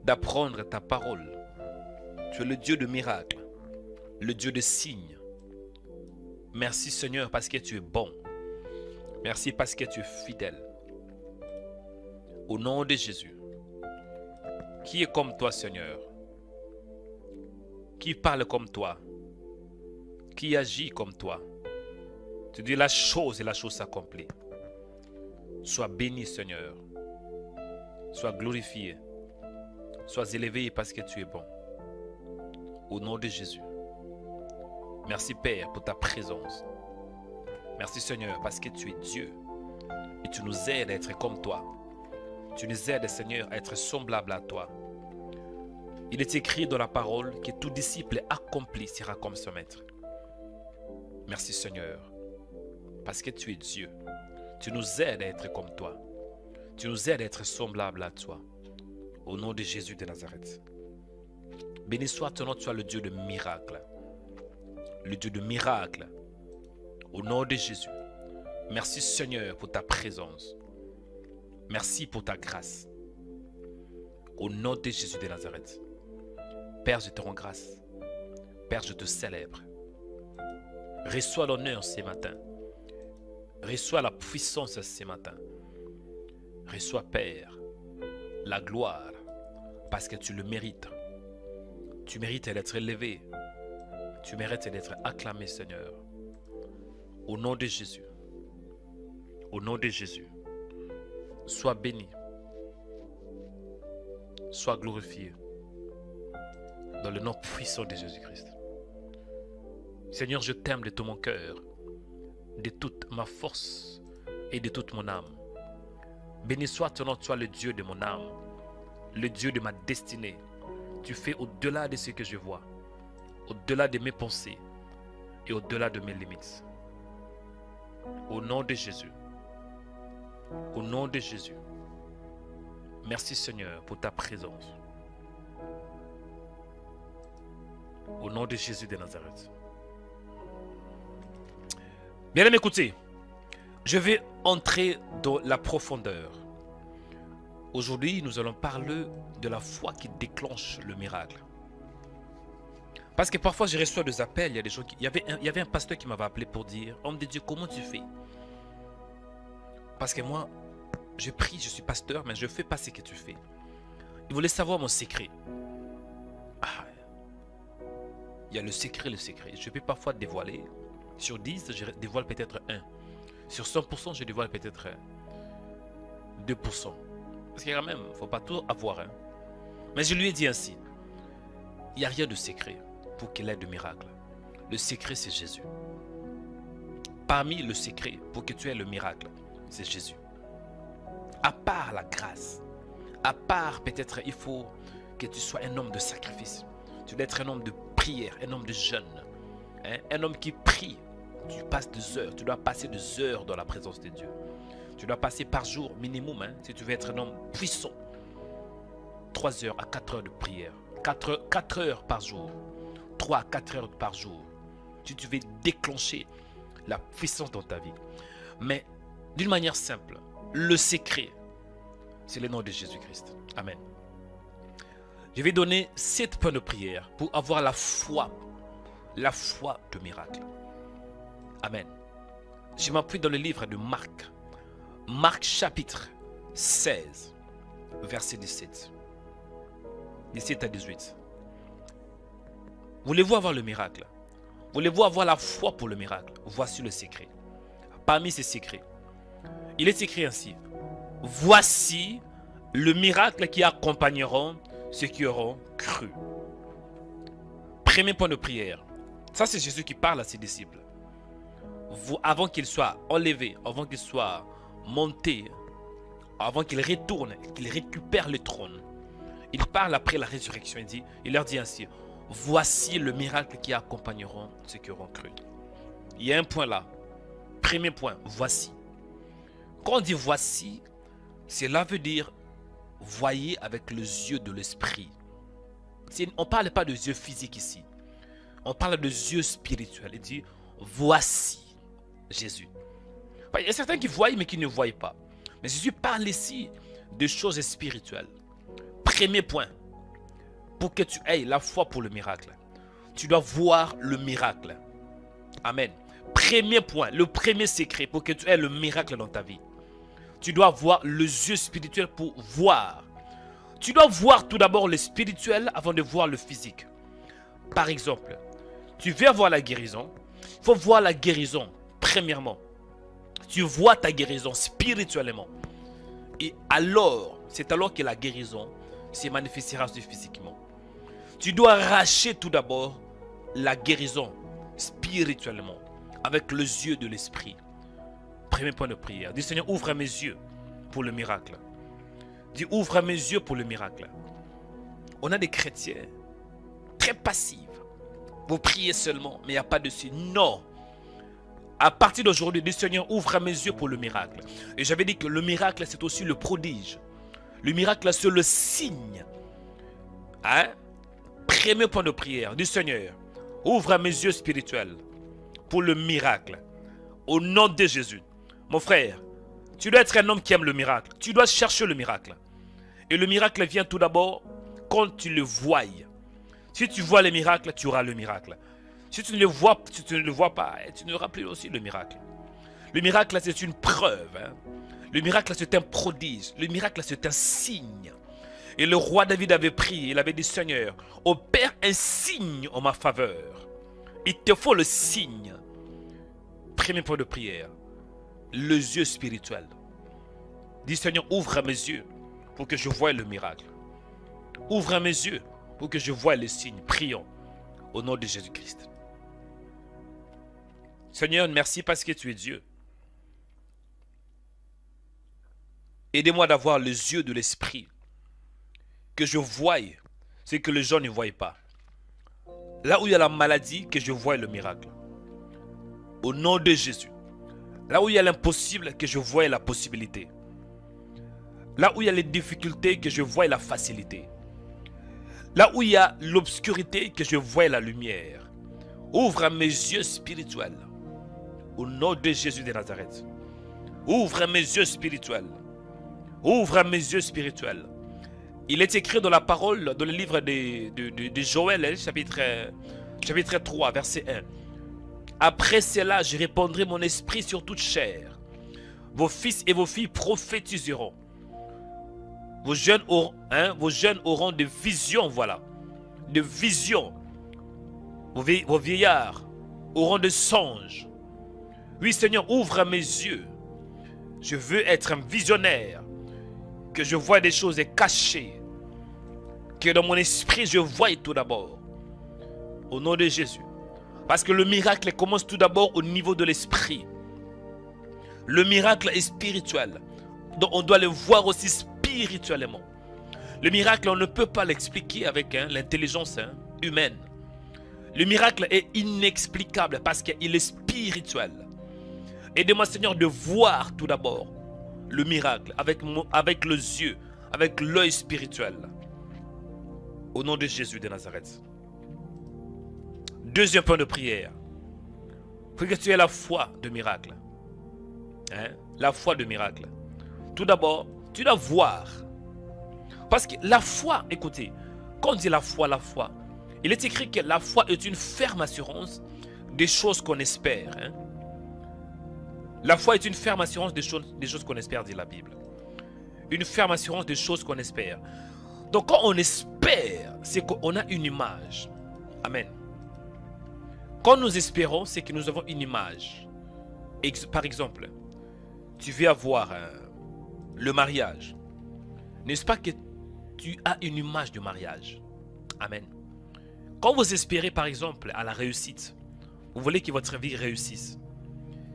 S1: D'apprendre ta parole. Tu es le Dieu de miracles. Le Dieu de signes. Merci Seigneur parce que tu es bon. Merci parce que tu es fidèle. Au nom de Jésus. Qui est comme toi Seigneur? Qui parle comme toi? Qui agit comme toi? Tu dis la chose et la chose s'accomplit. Sois béni Seigneur. Sois glorifié. Sois élevé parce que tu es bon. Au nom de Jésus. Merci Père pour ta présence. Merci Seigneur parce que tu es Dieu. Et tu nous aides à être comme toi. Tu nous aides Seigneur à être semblable à toi. Il est écrit dans la parole que tout disciple accompli sera comme son maître. Merci Seigneur. Parce que tu es Dieu. Tu nous aides à être comme toi. Tu nous aides à être semblable à toi. Au nom de Jésus de Nazareth. Béni soit ton nom, tu es le Dieu de miracles. Le Dieu de miracles. Au nom de Jésus. Merci Seigneur pour ta présence. Merci pour ta grâce. Au nom de Jésus de Nazareth. Père, je te rends grâce. Père, je te célèbre. Reçois l'honneur ce matin. Reçois la puissance ce matin. Reçois, Père, la gloire parce que tu le mérites. Tu mérites d'être élevé. Tu mérites d'être acclamé, Seigneur. Au nom de Jésus. Au nom de Jésus. Sois béni. Sois glorifié. Dans le nom puissant de Jésus-Christ. Seigneur, je t'aime de tout mon cœur, de toute ma force et de toute mon âme. Béni soit ton nom, toi le Dieu de mon âme, le Dieu de ma destinée. Tu fais au-delà de ce que je vois, au-delà de mes pensées et au-delà de mes limites. Au nom de Jésus. Au nom de Jésus. Merci Seigneur pour ta présence. Au nom de Jésus de Nazareth. Bien aimé, écoutez, je vais entrer dans la profondeur. Aujourd'hui, nous allons parler de la foi qui déclenche le miracle. Parce que parfois, je reçois des appels, il y a des gens il y avait un pasteur qui m'avait appelé pour dire, homme de Dieu, comment tu fais? Parce que moi, je prie, je suis pasteur, mais je ne fais pas ce que tu fais. Il voulait savoir mon secret. Ah, il y a le secret, le secret. Je peux parfois dévoiler. Sur 10, je dévoile peut-être 1. Sur 100%, je dévoile peut-être 2%. Parce que quand même, il ne faut pas tout avoir. Hein. Mais je lui ai dit ainsi. Il n'y a rien de secret pour qu'il ait de miracle. Le secret, c'est Jésus. Parmi le secret, pour que tu aies le miracle, c'est Jésus. À part la grâce, à part peut-être il faut que tu sois un homme de sacrifice. Tu dois être un homme de prière, un homme de jeûne. Hein? Un homme qui prie. Tu passes des heures, tu dois passer des heures dans la présence de Dieu. Tu dois passer par jour minimum, hein, si tu veux être un homme puissant. 3 heures à 4 heures de prière. 4 heures par jour. 3 à 4 heures par jour. Si tu veux déclencher la puissance dans ta vie. Mais d'une manière simple, le secret, c'est le nom de Jésus-Christ. Amen. Je vais donner 7 points de prière pour avoir la foi de miracle. Amen. Je m'appuie dans le livre de Marc. Marc chapitre 16, verset 17. 17 à 18. Voulez-vous avoir le miracle? Voulez-vous avoir la foi pour le miracle? Voici le secret. Parmi ces secrets, il est écrit ainsi. Voici le miracle qui accompagneront ceux qui auront cru. Premier point de prière. Ça, c'est Jésus qui parle à ses disciples. Avant qu'il soit enlevé, avant qu'il soit monté, avant qu'il retourne, qu'il récupère le trône, il parle après la résurrection. Il leur dit ainsi. Voici le miracle qui accompagneront ceux qui auront cru. Il y a un point là. Premier point, voici. Quand on dit voici, cela veut dire voyez avec les yeux de l'esprit. On ne parle pas de yeux physiques ici. On parle de yeux spirituels. Il dit voici Jésus. Il y a certains qui voient mais qui ne voient pas. Mais Jésus parle ici de choses spirituelles. Premier point. Pour que tu aies la foi pour le miracle, tu dois voir le miracle. Amen. Premier point, le premier secret pour que tu aies le miracle dans ta vie. Tu dois voir les yeux spirituels pour voir. Tu dois voir tout d'abord le spirituel avant de voir le physique. Par exemple, tu veux avoir la guérison. Il faut voir la guérison, premièrement. Tu vois ta guérison spirituellement. Et alors, c'est alors que la guérison se manifestera physiquement. Tu dois arracher tout d'abord la guérison spirituellement, avec les yeux de l'esprit. Premier point de prière. Dis Seigneur, ouvre mes yeux pour le miracle. Dis, ouvre mes yeux pour le miracle. On a des chrétiens très passifs. Vous priez seulement, mais il n'y a pas de signe. Non. À partir d'aujourd'hui, dis Seigneur, ouvre mes yeux pour le miracle. Et j'avais dit que le miracle, c'est aussi le prodige. Le miracle, c'est le signe. Hein? Premier point de prière. Dis Seigneur, ouvre mes yeux spirituels pour le miracle. Au nom de Jésus. Mon frère, tu dois être un homme qui aime le miracle. Tu dois chercher le miracle. Et le miracle vient tout d'abord quand tu le vois. Si tu vois le miracle, tu auras le miracle. Si tu ne le vois pas, tu n'auras plus aussi le miracle. Le miracle, c'est une preuve. Hein. Le miracle, c'est un prodige. Le miracle, c'est un signe. Et le roi David avait prié, il avait dit, Seigneur, opère un signe en ma faveur. Il te faut le signe. Premier point de prière. Les yeux spirituels. Dis Seigneur, ouvre mes yeux pour que je voie le miracle. Ouvre mes yeux pour que je voie le signe. Prions au nom de Jésus-Christ. Seigneur, merci parce que tu es Dieu. Aidez-moi d'avoir les yeux de l'esprit. Que je voie ce que les gens ne voient pas. Là où il y a la maladie, que je voie le miracle. Au nom de Jésus. Là où il y a l'impossible, que je voie la possibilité. Là où il y a les difficultés, que je voie la facilité. Là où il y a l'obscurité, que je voie la lumière. Ouvre mes yeux spirituels. Au nom de Jésus de Nazareth. Ouvre mes yeux spirituels. Ouvre mes yeux spirituels. Il est écrit dans la parole, dans le livre de Joël, chapitre 3, verset 1. Après cela, je répandrai mon esprit sur toute chair. Vos fils et vos filles prophétiseront. Vos jeunes auront des visions, voilà. Des visions. Vos vieillards auront des songes. Oui, Seigneur, ouvre mes yeux. Je veux être un visionnaire. Que je vois des choses cachées. Que dans mon esprit, je voie tout d'abord. Au nom de Jésus. Parce que le miracle commence tout d'abord au niveau de l'esprit. Le miracle est spirituel. Donc on doit le voir aussi spirituellement. Le miracle, on ne peut pas l'expliquer avec l'intelligence humaine. Le miracle est inexplicable parce qu'il est spirituel. Aidez-moi, Seigneur, de voir tout d'abord le miracle avec les yeux, avec l'œil spirituel. Au nom de Jésus de Nazareth. Deuxième point de prière. Il faut que tu aies la foi de miracle. Hein? La foi de miracle. Tout d'abord, tu dois voir. Parce que la foi, écoutez, quand on dit la foi, il est écrit que la foi est une ferme assurance des choses qu'on espère. Hein? La foi est une ferme assurance des choses qu'on espère, dit la Bible. Une ferme assurance des choses qu'on espère. Donc quand on espère, c'est qu'on a une image. Amen. Quand nous espérons, c'est que nous avons une image. Par exemple, tu veux avoir le mariage. N'est-ce pas que tu as une image du mariage? Amen. Quand vous espérez par exemple à la réussite, vous voulez que votre vie réussisse.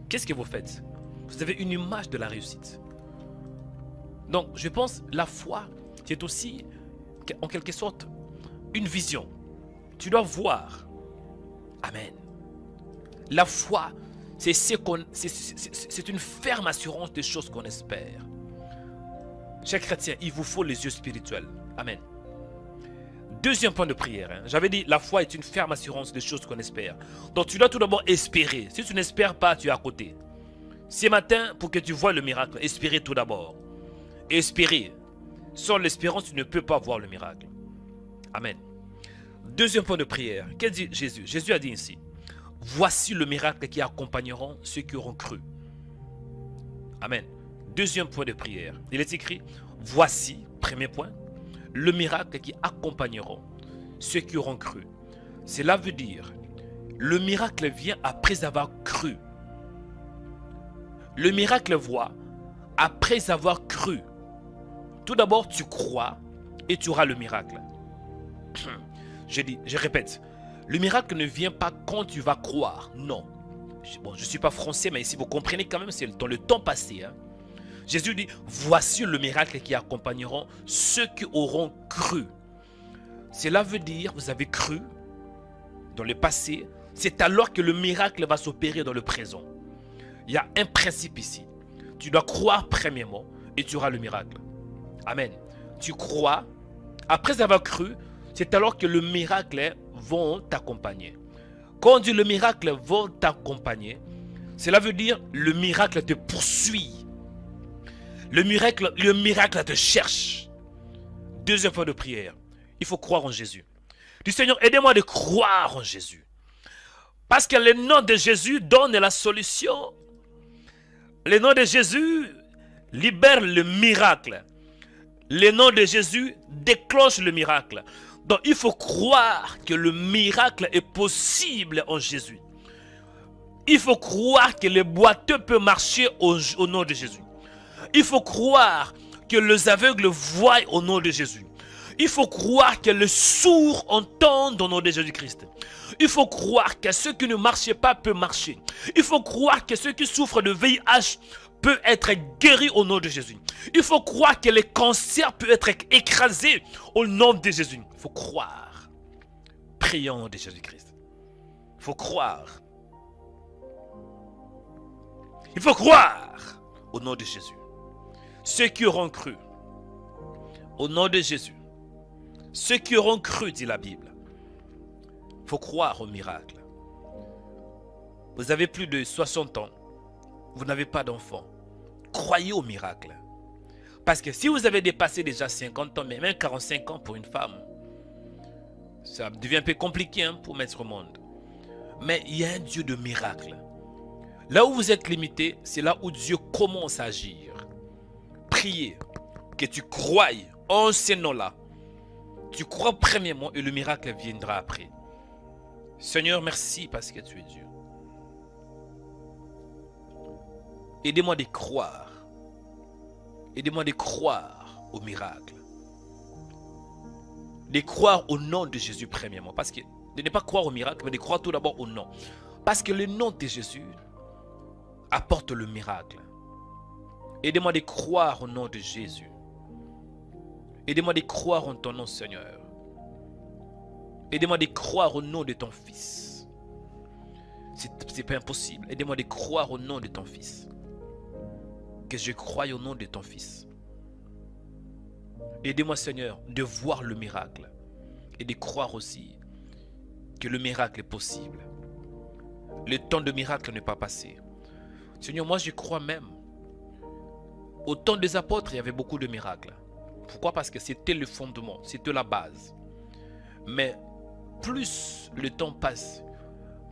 S1: Qu'est-ce que vous faites? Vous avez une image de la réussite. Donc je pense la foi, c'est aussi en quelque sorte une vision. Tu dois voir. Amen. La foi, c'est une ferme assurance des choses qu'on espère. Chers chrétiens, il vous faut les yeux spirituels. Amen. Deuxième point de prière. J'avais dit, la foi est une ferme assurance des choses qu'on espère. Donc tu dois tout d'abord espérer. Si tu n'espères pas, tu es à côté. Ce matin, pour que tu vois le miracle, espérez tout d'abord. Espérer. Sans l'espérance, tu ne peux pas voir le miracle. Amen. Deuxième point de prière. Qu'est-ce que dit Jésus? Jésus a dit ici, voici le miracle qui accompagneront ceux qui auront cru. Amen. Deuxième point de prière. Il est écrit, voici, premier point, le miracle qui accompagneront ceux qui auront cru. Cela veut dire, le miracle vient après avoir cru. Le miracle voit après avoir cru. Tout d'abord, tu crois et tu auras le miracle. Je répète, le miracle ne vient pas quand tu vas croire. Non. Bon, je ne suis pas français, mais ici vous comprenez quand même, c'est dans le temps passé. Hein. Jésus dit, voici le miracle qui accompagneront ceux qui auront cru. Cela veut dire, vous avez cru dans le passé, c'est alors que le miracle va s'opérer dans le présent. Il y a un principe ici. Tu dois croire premièrement et tu auras le miracle. Amen. Tu crois, après avoir cru, c'est alors que le miracle va t'accompagner. Quand on dit le miracle va t'accompagner, cela veut dire le miracle te poursuit. Le miracle te cherche. Deuxième fois de prière, il faut croire en Jésus. Dis Seigneur, aidez-moi de croire en Jésus. Parce que le nom de Jésus donne la solution. Le nom de Jésus libère le miracle. Le nom de Jésus déclenche le miracle. Donc il faut croire que le miracle est possible en Jésus. Il faut croire que le boiteux peut marcher au nom de Jésus. Il faut croire que les aveugles voient au nom de Jésus. Il faut croire que les sourds entendent au nom de Jésus-Christ. Il faut croire que ceux qui ne marchaient pas peuvent marcher. Il faut croire que ceux qui souffrent de VIH peuvent être guéris au nom de Jésus. Il faut croire que les cancers peuvent être écrasés au nom de Jésus. Il faut croire. Prions au nom de Jésus-Christ. Il faut croire. Il faut croire au nom de Jésus. Ceux qui auront cru, au nom de Jésus, ceux qui auront cru, dit la Bible, il faut croire au miracle. Vous avez plus de 60 ans, vous n'avez pas d'enfant. Croyez au miracle. Parce que si vous avez dépassé déjà 50 ans, mais même 45 ans pour une femme, ça devient un peu compliqué hein, pour mettre au monde. Mais il y a un Dieu de miracle. Là où vous êtes limité, c'est là où Dieu commence à agir. Priez, que tu croies en ce nom-là. Tu crois premièrement et le miracle viendra après. Seigneur, merci parce que tu es Dieu. Aidez-moi de croire. Aidez-moi de croire au miracle. De croire au nom de Jésus premièrement. Parce que de ne pas croire au miracle, mais de croire tout d'abord au nom. Parce que le nom de Jésus apporte le miracle. Aidez-moi de croire au nom de Jésus. Aidez-moi de croire en ton nom, Seigneur. Aidez-moi de croire au nom de ton Fils. Ce n'est pas impossible. Aidez-moi de croire au nom de ton Fils. Que je croie au nom de ton Fils. Aidez-moi, Seigneur, de voir le miracle. Et de croire aussi que le miracle est possible. Le temps de miracle n'est pas passé. Seigneur, moi je crois même. Au temps des apôtres, il y avait beaucoup de miracles. Pourquoi? Parce que c'était le fondement, c'était la base. Mais plus le temps passe,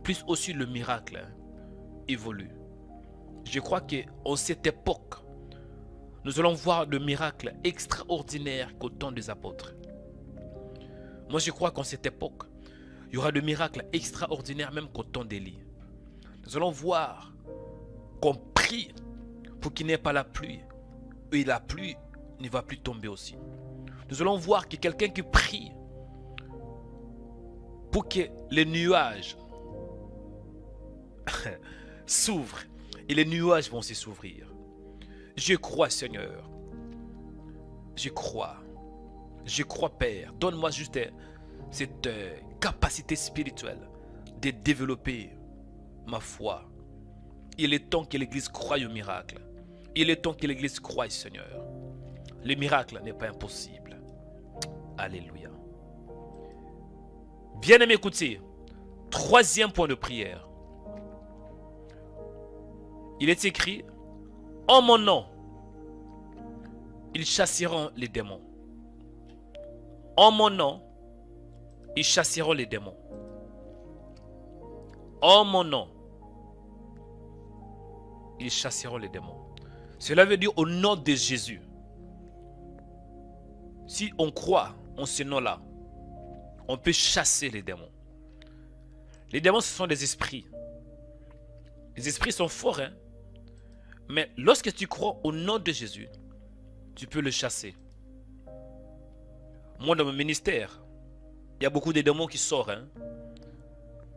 S1: plus aussi le miracle évolue. Je crois qu'en cette époque, nous allons voir le miracle extraordinaire qu'au temps des apôtres. Moi, je crois qu'en cette époque, il y aura de miracles extraordinaires même qu'au temps d'Élie. Nous allons voir qu'on prie pour qu'il n'y ait pas la pluie. Et la pluie ne va plus tomber aussi. Nous allons voir que quelqu'un qui prie pour que les nuages s'ouvrent et les nuages vont s'ouvrir. Je crois, Seigneur. Je crois. Je crois, Père. Donne-moi juste cette capacité spirituelle de développer ma foi. Il est temps que l'Église croie au miracle. Il est temps que l'Église croie, Seigneur. Le miracle n'est pas impossible. Alléluia. Bien-aimés, écoutez. Troisième point de prière. Il est écrit, en mon nom, ils chasseront les démons. En mon nom, ils chasseront les démons. En mon nom, ils chasseront les démons. Cela veut dire au nom de Jésus. Si on croit en ce nom-là, on peut chasser les démons. Les démons, ce sont des esprits. Les esprits sont forts, hein? Mais lorsque tu crois au nom de Jésus, tu peux le chasser. Moi, dans mon ministère, il y a beaucoup de démons qui sortent. Hein?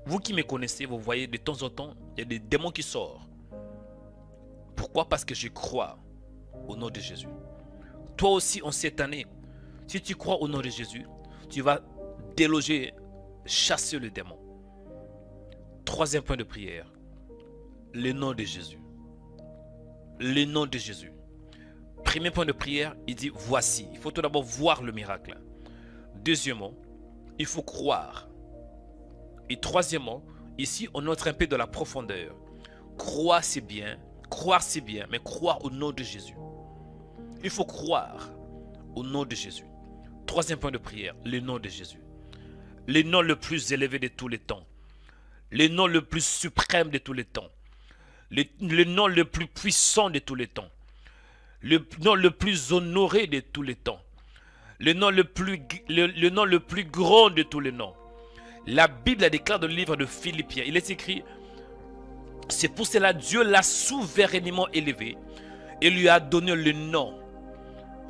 S1: Vous qui me connaissez, vous voyez de temps en temps, il y a des démons qui sortent. Pourquoi? Parce que je crois au nom de Jésus. Toi aussi, en cette année, si tu crois au nom de Jésus, tu vas déloger, chasser le démon. Troisième point de prière, le nom de Jésus. Le nom de Jésus. Premier point de prière, il dit voici. Il faut tout d'abord voir le miracle. Deuxièmement, il faut croire. Et troisièmement, ici on entre un peu de la profondeur. Croire c'est bien, mais croire au nom de Jésus. Il faut croire au nom de Jésus. Troisième point de prière, le nom de Jésus. Le nom le plus élevé de tous les temps. Le nom le plus suprême de tous les temps. Le nom le plus puissant de tous les temps. Le nom le plus honoré de tous les temps. Le nom le plus grand de tous les noms. La Bible déclare dans le livre de Philippiens, il est écrit, c'est pour cela Dieu l'a souverainement élevé et lui a donné le nom.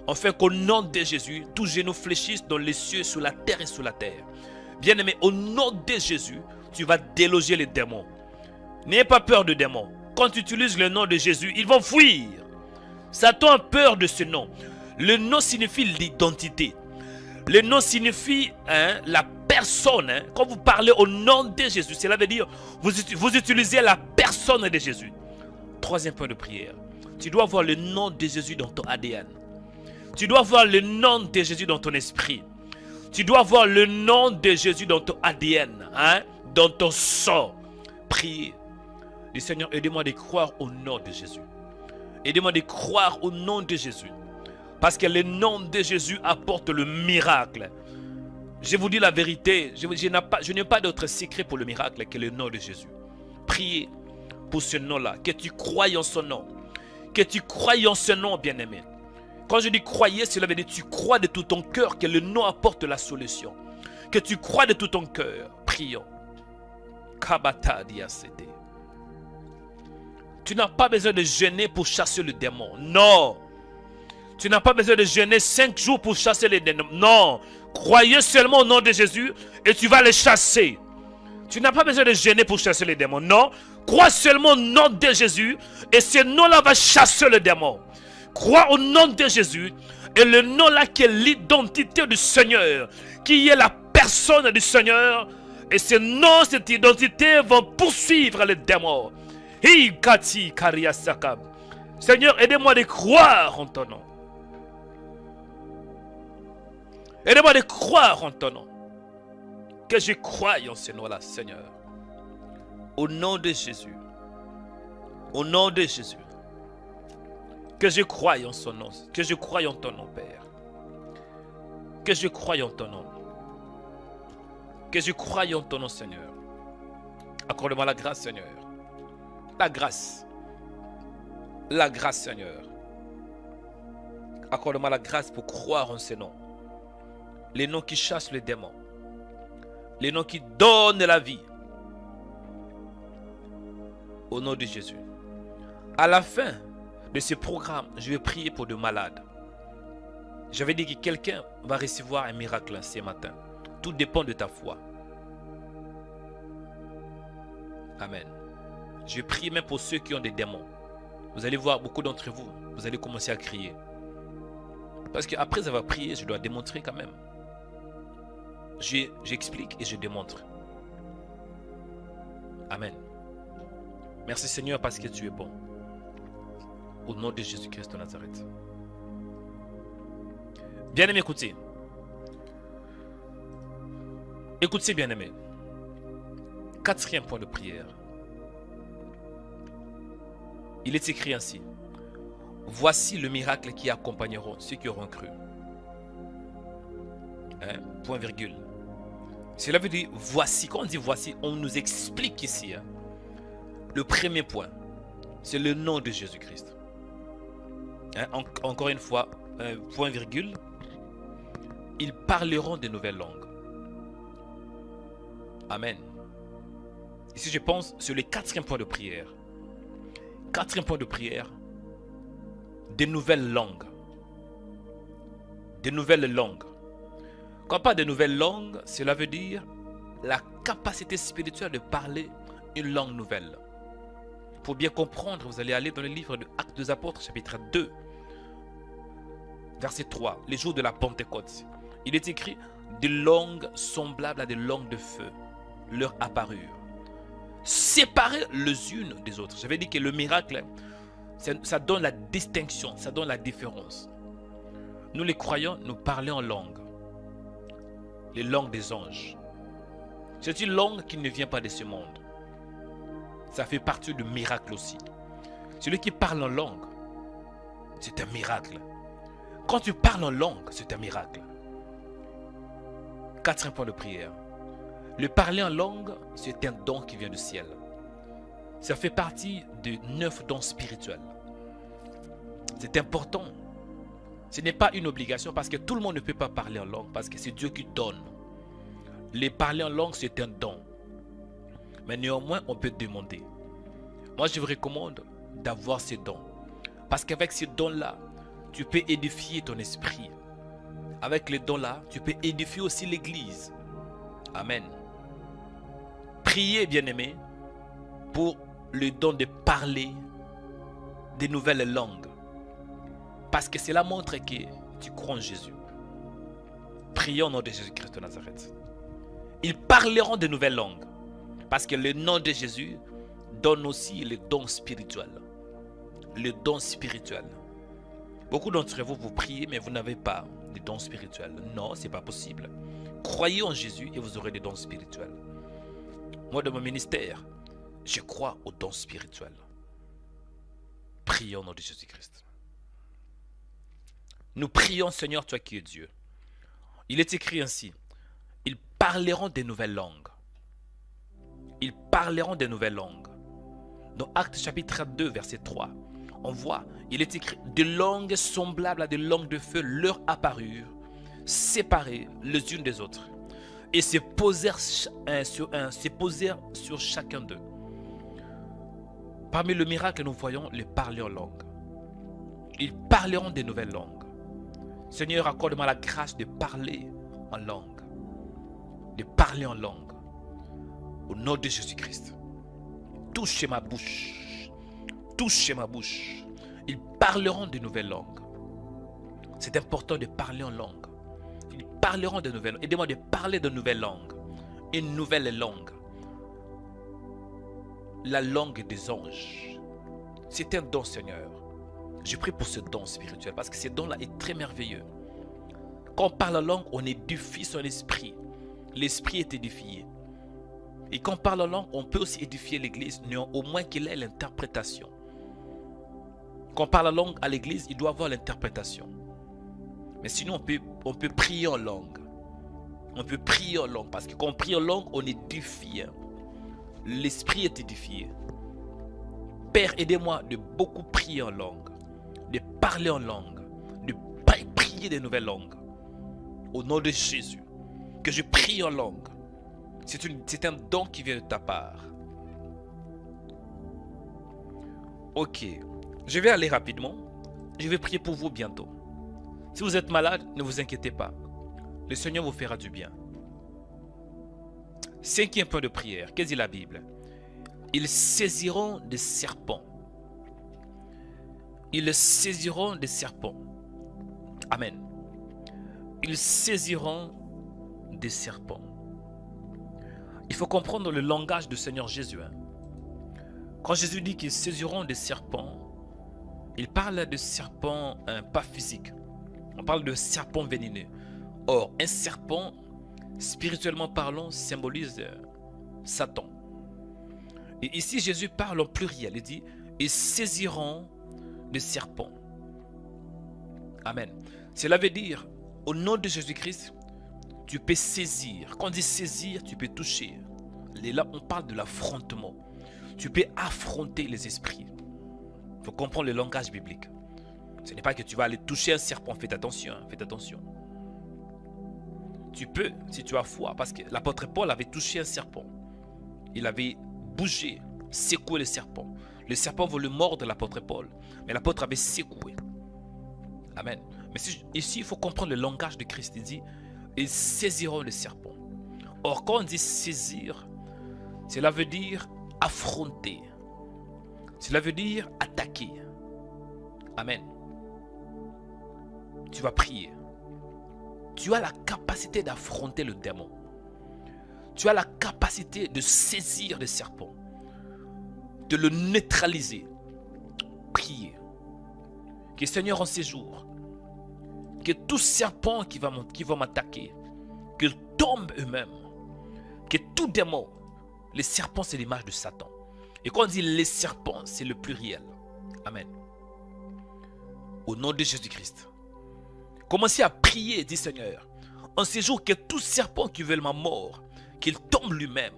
S1: Afin qu'au nom de Jésus, tout genou fléchisse dans les cieux, sur la terre et sous la terre. Bien-aimé, au nom de Jésus, tu vas déloger les démons. N'ayez pas peur de démons. Quand tu utilises le nom de Jésus, ils vont fuir. Satan a peur de ce nom. Le nom signifie l'identité. Le nom signifie la personne. Quand vous parlez au nom de Jésus, cela veut dire vous utilisez la personne de Jésus. Troisième point de prière. Tu dois avoir le nom de Jésus dans ton ADN. Tu dois avoir le nom de Jésus dans ton esprit. Tu dois avoir le nom de Jésus dans ton ADN, dans ton sang. Priez. Le Seigneur, aidez-moi de croire au nom de Jésus. Aidez-moi de croire au nom de Jésus. Parce que le nom de Jésus apporte le miracle. Je vous dis la vérité, je n'ai pas d'autre secret pour le miracle que le nom de Jésus. Priez pour ce nom-là, que tu croyes en son nom. Que tu croyes en ce nom, bien-aimé. Quand je dis croyez, cela veut dire que tu crois de tout ton cœur que le nom apporte la solution. Que tu crois de tout ton cœur. Prions. Kabata diasete. Tu n'as pas besoin de jeûner pour chasser le démon. Non. Tu n'as pas besoin de jeûner 5 jours pour chasser les démons. Non. Croyez seulement au nom de Jésus et tu vas les chasser. Tu n'as pas besoin de jeûner pour chasser les démons. Non. Crois seulement au nom de Jésus et ce nom-là va chasser le démon. Crois au nom de Jésus et le nom-là qui est l'identité du Seigneur, qui est la personne du Seigneur. Et ce nom, cette identité vont poursuivre les démons. Seigneur, aidez-moi de croire en ton nom. Aidez-moi de croire en ton nom. Que je croie en ce nom-là, Seigneur. Au nom de Jésus. Au nom de Jésus. Que je croie en son nom. Que je croie en ton nom, Père. Que je croie en ton nom. Que je croie en ton nom, Seigneur. Accorde-moi la grâce, Seigneur. La grâce. La grâce, Seigneur. Accorde-moi la grâce pour croire en ces noms. Les noms qui chassent les démons. Les noms qui donnent la vie. Au nom de Jésus. À la fin de ce programme, je vais prier pour de malades. J'avais dit que quelqu'un va recevoir un miracle ce matin. Tout dépend de ta foi. Amen. Je vais prier même pour ceux qui ont des démons. Vous allez voir beaucoup d'entre vous, vous allez commencer à crier. Parce qu'après avoir prié, je dois démontrer quand même. J'explique et je démontre. Amen. Merci Seigneur parce que tu es bon. Au nom de Jésus-Christ de Nazareth. Bien-aimé, écoutez. Écoutez, bien-aimé. 4e point de prière. Il est écrit ainsi. Voici le miracle qui accompagneront ceux qui auront cru. Hein? Point virgule. Cela veut dire voici. Quand on dit voici, on nous explique ici. Hein? Le premier point, c'est le nom de Jésus-Christ. Hein? Encore une fois, point virgule. Ils parleront de nouvelles langues. Amen. Ici, je pense, c'est le 4e point de prière. 4e point de prière. Des nouvelles langues. Des nouvelles langues. Quand on parle de nouvelles langues, cela veut dire la capacité spirituelle de parler une langue nouvelle. Pour bien comprendre, vous allez aller dans le livre de Actes des Apôtres, chapitre 2, verset 3, les jours de la Pentecôte. Il est écrit, des langues semblables à des langues de feu leur apparurent, séparées les unes des autres. J'avais dit que le miracle, ça donne la distinction, ça donne la différence. Nous les croyants, nous parlons en langue. Les langues des anges. C'est une langue qui ne vient pas de ce monde. Ça fait partie du miracle aussi. Celui qui parle en langue, c'est un miracle. Quand tu parles en langue, c'est un miracle. 4e point de prière. Le parler en langue, c'est un don qui vient du ciel. Ça fait partie de 9 dons spirituels. C'est important. Ce n'est pas une obligation parce que tout le monde ne peut pas parler en langue parce que c'est Dieu qui donne. Les parler en langue, c'est un don. Mais néanmoins, on peut demander. Moi, je vous recommande d'avoir ces dons. Parce qu'avec ces dons-là, tu peux édifier ton esprit. Avec les dons-là, tu peux édifier aussi l'église. Amen. Priez, bien-aimés, pour le don de parler des nouvelles langues. Parce que cela montre que tu crois en Jésus. Prions au nom de Jésus-Christ de Nazareth. Ils parleront de nouvelles langues. Parce que le nom de Jésus donne aussi le don spirituel. Le don spirituel. Beaucoup d'entre vous, vous priez, mais vous n'avez pas de dons spirituels. Non, ce n'est pas possible. Croyez en Jésus et vous aurez des dons spirituels. Moi, de mon ministère, je crois aux dons spirituels. Prions au nom de Jésus-Christ. Nous prions, Seigneur, toi qui es Dieu. Il est écrit ainsi. Ils parleront des nouvelles langues. Ils parleront des nouvelles langues. Dans Actes chapitre 2, verset 3, on voit, il est écrit, des langues semblables à des langues de feu leur apparurent, séparées les unes des autres, et se posèrent sur chacun d'eux. Parmi le miracle, nous voyons les parler en langue. Ils parleront des nouvelles langues. Seigneur, accorde-moi la grâce de parler en langue. De parler en langue. Au nom de Jésus-Christ. Touchez ma bouche. Touchez ma bouche. Ils parleront de nouvelles langues. C'est important de parler en langue. Ils parleront de nouvelles langues. Aidez-moi de parler de nouvelles langues. Une nouvelle langue. La langue des anges. C'est un don, Seigneur. Je prie pour ce don spirituel parce que ce don-là est très merveilleux. Quand on parle en langue, on édifie son esprit. L'esprit est édifié. Et quand on parle en langue, on peut aussi édifier l'église, au moins qu'il ait l'interprétation. Quand on parle en langue à l'église, il doit avoir l'interprétation. Mais sinon, on peut prier en langue. On peut prier en langue parce que quand on prie en langue, on édifie. L'esprit est édifié. Père, aidez-moi de beaucoup prier en langue, de parler en langue, de prier des nouvelles langues. Au nom de Jésus. Que je prie en langue. C'est un don qui vient de ta part. Ok. Je vais aller rapidement. Je vais prier pour vous bientôt. Si vous êtes malade, ne vous inquiétez pas. Le Seigneur vous fera du bien. 5e point de prière. Qu'est-ce que dit la Bible? Ils saisiront des serpents. Ils saisiront des serpents. Amen. Ils saisiront des serpents. Il faut comprendre le langage du Seigneur Jésus. Quand Jésus dit qu'ils saisiront des serpents, il parle de serpents pas physiques. On parle de serpents vénéneux. Or, un serpent, spirituellement parlant, symbolise Satan. Et ici, Jésus parle en pluriel. Il dit, ils saisiront des serpents. Amen. Cela veut dire, au nom de Jésus-Christ, tu peux saisir. Quand on dit saisir, tu peux toucher. Et là, on parle de l'affrontement. Tu peux affronter les esprits. Il faut comprendre le langage biblique. Ce n'est pas que tu vas aller toucher un serpent. Faites attention. Faites attention. Tu peux, si tu as foi, parce que l'apôtre Paul avait touché un serpent. Il avait bougé, secoué le serpent. Le serpent voulait mordre l'apôtre Paul. Mais l'apôtre avait secoué. Amen. Mais ici, il faut comprendre le langage de Christ. Il dit, ils saisiront le serpent. Or, quand on dit saisir, cela veut dire affronter. Cela veut dire attaquer. Amen. Tu vas prier. Tu as la capacité d'affronter le démon. Tu as la capacité de saisir le serpent. De le neutraliser. Priez. Que Seigneur en ces jours, que tout serpent qui va m'attaquer, qu'ils tombent eux-mêmes. Que tout démon, les serpents c'est l'image de Satan. Et quand on dit les serpents, c'est le pluriel. Amen. Au nom de Jésus-Christ. Commencez à prier, dit Seigneur. En ces jours, que tout serpent qui veut ma mort, qu'il tombe lui-même,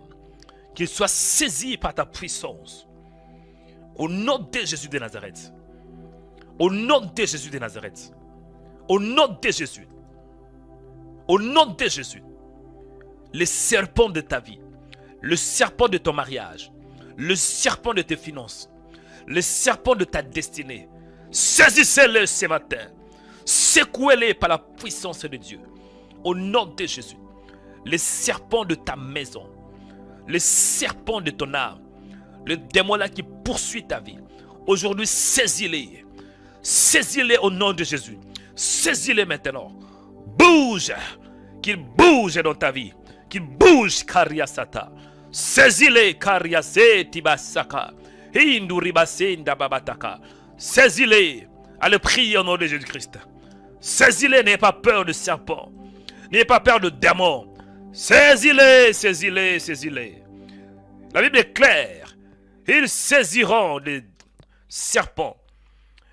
S1: qu'il soit saisi par ta puissance. Au nom de Jésus de Nazareth. Au nom de Jésus de Nazareth. Au nom de Jésus. Au nom de Jésus. Les serpents de ta vie. Le serpent de ton mariage. Le serpent de tes finances. Le serpent de ta destinée. Saisissez-le ce matin. Secouez-les par la puissance de Dieu. Au nom de Jésus. Les serpents de ta maison. Les serpents de ton âme. Le démon là qui poursuit ta vie. Aujourd'hui, saisis-les. Saisis-les au nom de Jésus. Saisis-les maintenant. Bouge. Qu'il bouge dans ta vie. Qu'il bouge, Kariasata. Saisis-les, Kariase Tibasaka. Induribasenda Babataka. Saisis-les. Allez prier au nom de Jésus-Christ. Saisis-les, n'ayez pas peur de serpents. N'ayez pas peur de démons. Saisis-les, saisis-les, saisis-les. La Bible est claire. Ils saisiront les serpents.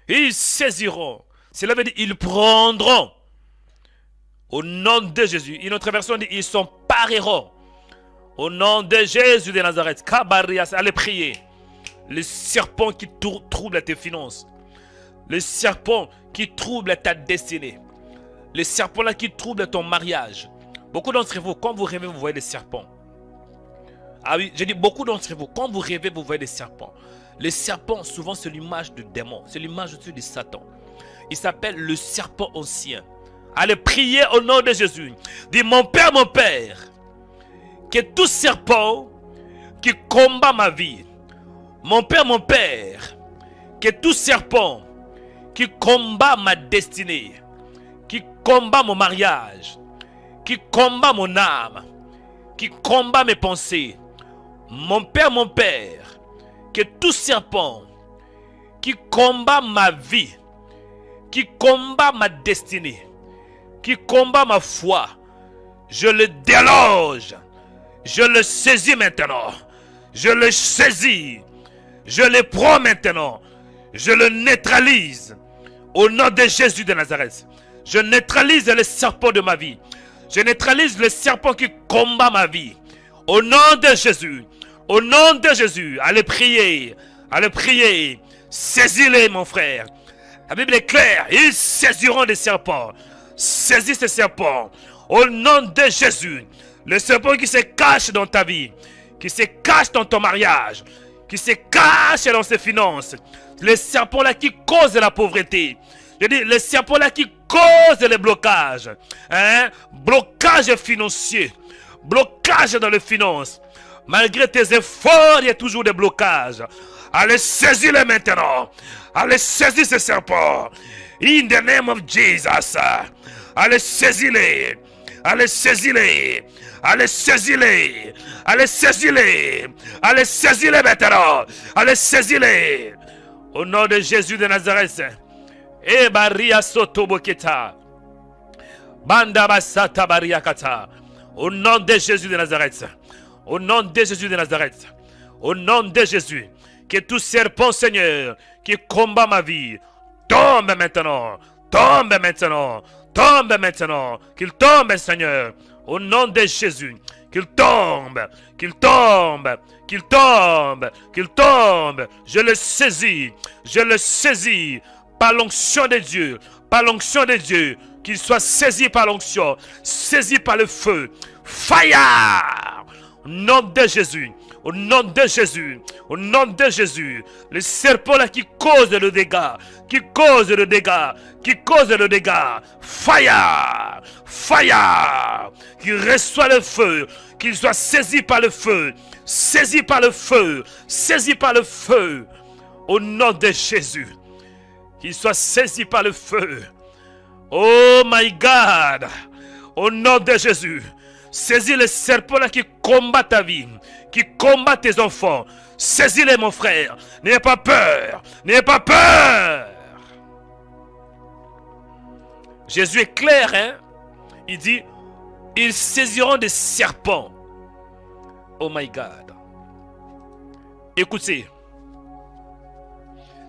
S1: Ils saisiront. Cela veut dire ils prendront. Au nom de Jésus. Une autre version dit ils s'empareront. Au nom de Jésus de Nazareth. Kabarias, allez prier. Les serpents qui troublent tes finances. Les serpents qui troublent ta destinée. Les serpents là qui troublent ton mariage. Beaucoup d'entre vous, quand vous rêvez, vous voyez des serpents. Ah oui, j'ai dit beaucoup d'entre vous, quand vous rêvez, vous voyez des serpents. Les serpents, souvent, c'est l'image de démon. C'est l'image au-dessus de Satan. Il s'appelle le serpent ancien. Allez prier au nom de Jésus. Dis, mon Père, que tout serpent qui combat ma vie, mon Père, que tout serpent qui combat ma destinée, qui combat mon mariage, qui combat mon âme, qui combat mes pensées, mon Père, que tout serpent qui combat ma vie, qui combat ma destinée, qui combat ma foi, je le déloge, je le saisis maintenant, je le saisis, je le prends maintenant, je le neutralise au nom de Jésus de Nazareth. Je neutralise les serpents de ma vie. Je neutralise les serpents qui combattent ma vie. Au nom de Jésus. Au nom de Jésus. Allez prier. Allez prier. Saisis-les, mon frère. La Bible est claire. Ils saisiront des serpents. Saisis ce serpent. Au nom de Jésus. Le serpent qui se cache dans ta vie, qui se cache dans ton mariage, qui se cache dans ses finances. Le serpent là qui cause la pauvreté. Je dis, le serpent là qui cause les blocages. Hein? Blocage financier. Blocage dans les finances. Malgré tes efforts, il y a toujours des blocages. Allez, saisis-les maintenant. Allez, saisis ce serpent. In the name of Jesus. Allez, saisis-les. Allez, saisis-les. Allez, saisis-les. Allez, saisis-les. Allez, saisis-les maintenant. Allez, saisis-les. Au nom de Jésus de Nazareth. E Baria Sotoboketa. Banda Basata Bariakata. Au nom de Jésus de Nazareth. Au nom de Jésus de Nazareth. Au nom de Jésus. Que tout serpent, Seigneur, qui combat ma vie, tombe maintenant. Tombe maintenant. Tombe maintenant. Qu'il tombe, Seigneur. Au nom de Jésus. Qu'il tombe. Qu'il tombe. Qu'il tombe. Qu'il tombe. Je le saisis. Je le saisis. Par l'onction de Dieu. Par l'onction de Dieu. Qu'il soit saisi par l'onction. Saisi par le feu. Fire. Au nom de Jésus. Au nom de Jésus. Au nom de Jésus. Le serpent là qui cause le dégât. Qui cause le dégât. Qui cause le dégât. Fire. Fire. Qu'il reçoit le feu. Qu'il soit saisi par le feu. Saisi par le feu. Saisi par le feu. Au nom de Jésus. Qu'il soit saisi par le feu. Oh my God. Au nom de Jésus. Saisis le serpent là qui combat ta vie. Qui combat tes enfants. Saisis-les, mon frère. N'ayez pas peur. N'ayez pas peur. Jésus est clair, hein. Il dit, ils saisiront des serpents. Oh my God. Écoutez.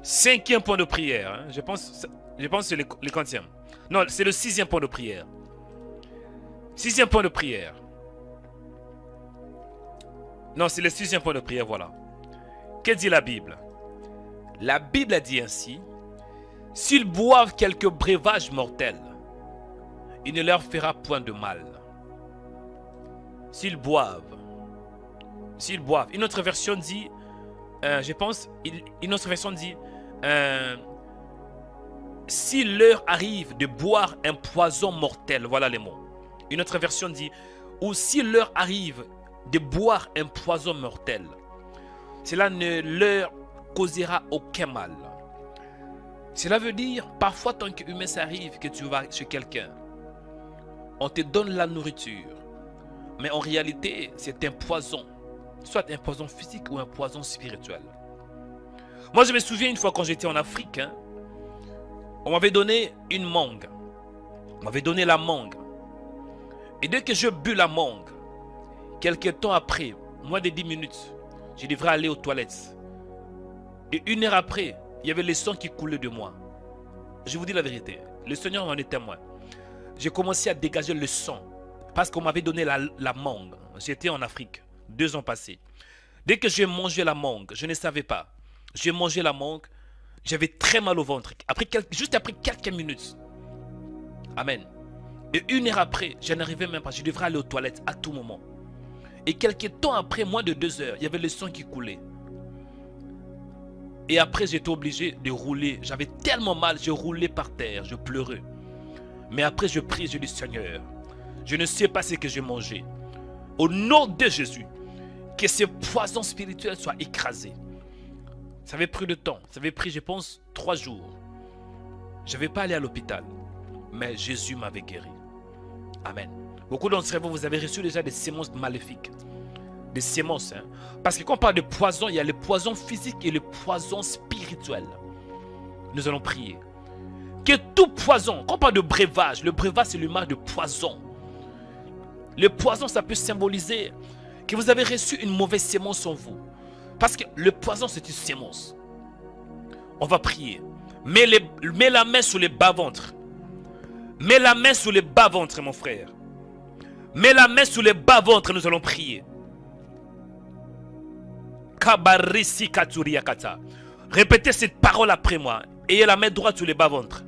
S1: 5e point de prière. Hein. Je pense que c'est le 40e. Non, c'est le 6e point de prière. 6e point de prière. Non, c'est le 6e point de prière, voilà. Que dit la Bible? La Bible a dit ainsi. S'ils boivent quelques breuvages mortels, il ne leur fera point de mal. S'ils boivent. S'ils boivent. Une autre version dit, je pense, une autre version dit, s'il leur arrive de boire un poison mortel, voilà les mots. Une autre version dit, ou s'il leur arrive de boire un poison mortel, cela ne leur causera aucun mal. Cela veut dire, parfois tant qu'humain ça arrive que tu vas chez quelqu'un, on te donne la nourriture, mais en réalité c'est un poison, soit un poison physique ou un poison spirituel. Moi je me souviens une fois quand j'étais en Afrique, hein, on m'avait donné une mangue, on m'avait donné la mangue, et dès que je bus la mangue, quelques temps après, moins de 10 minutes, je devrais aller aux toilettes. Et 1 heure après, il y avait le sang qui coulait de moi. Je vous dis la vérité, le Seigneur m'en est témoin. J'ai commencé à dégager le sang parce qu'on m'avait donné la mangue. J'étais en Afrique, 2 ans passés. Dès que j'ai mangé la mangue, je ne savais pas. J'ai mangé la mangue, j'avais très mal au ventre. Juste après quelques minutes. Amen. Et 1 heure après, je n'arrivais même pas. Je devrais aller aux toilettes à tout moment. Et quelques temps après, moins de 2 heures, il y avait le sang qui coulait. Et après, j'étais obligé de rouler. J'avais tellement mal, je roulais par terre, je pleurais. Mais après, je prie, je dis, Seigneur, je ne sais pas ce que j'ai mangé. Au nom de Jésus, que ce poison spirituel soit écrasé. Ça avait pris du temps. Ça avait pris, je pense, 3 jours. Je n'avais pas allé à l'hôpital. Mais Jésus m'avait guéri. Amen. Beaucoup d'entre vous, vous avez reçu déjà des semences maléfiques. Des semences. Hein? Parce que quand on parle de poison, il y a le poison physique et le poison spirituel. Nous allons prier. Que tout poison, quand on parle de breuvage, le breuvage c'est l'image de poison. Le poison, ça peut symboliser que vous avez reçu une mauvaise sémence en vous. Parce que le poison, c'est une sémence. On va prier. Mets la main sur les bas-ventres. Mets la main sur les bas-ventres, mon frère. Mets la main sur les bas-ventres, nous allons prier. Répétez cette parole après moi. Ayez la main droite sur les bas-ventres.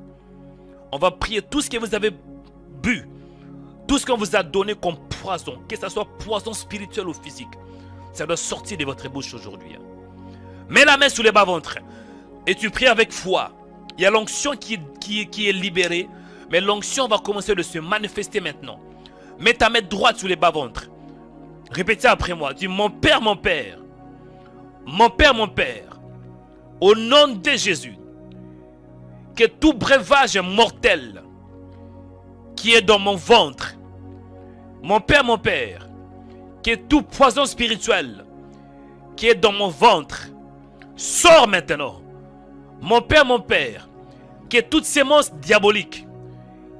S1: On va prier tout ce que vous avez bu, tout ce qu'on vous a donné comme poison, que ce soit poison spirituel ou physique, ça doit sortir de votre bouche aujourd'hui. Mets la main sur le bas-ventre et tu pries avec foi. Il y a l'onction qui est libérée, mais l'onction va commencer de se manifester maintenant. Mets ta main droite sur le bas-ventre. Répétez après moi. Dis, mon Père, mon Père, mon Père, mon Père, au nom de Jésus, que tout breuvage mortel qui est dans mon ventre, mon Père, que tout poison spirituel qui est dans mon ventre, sort maintenant. Mon Père, que toute sémence diabolique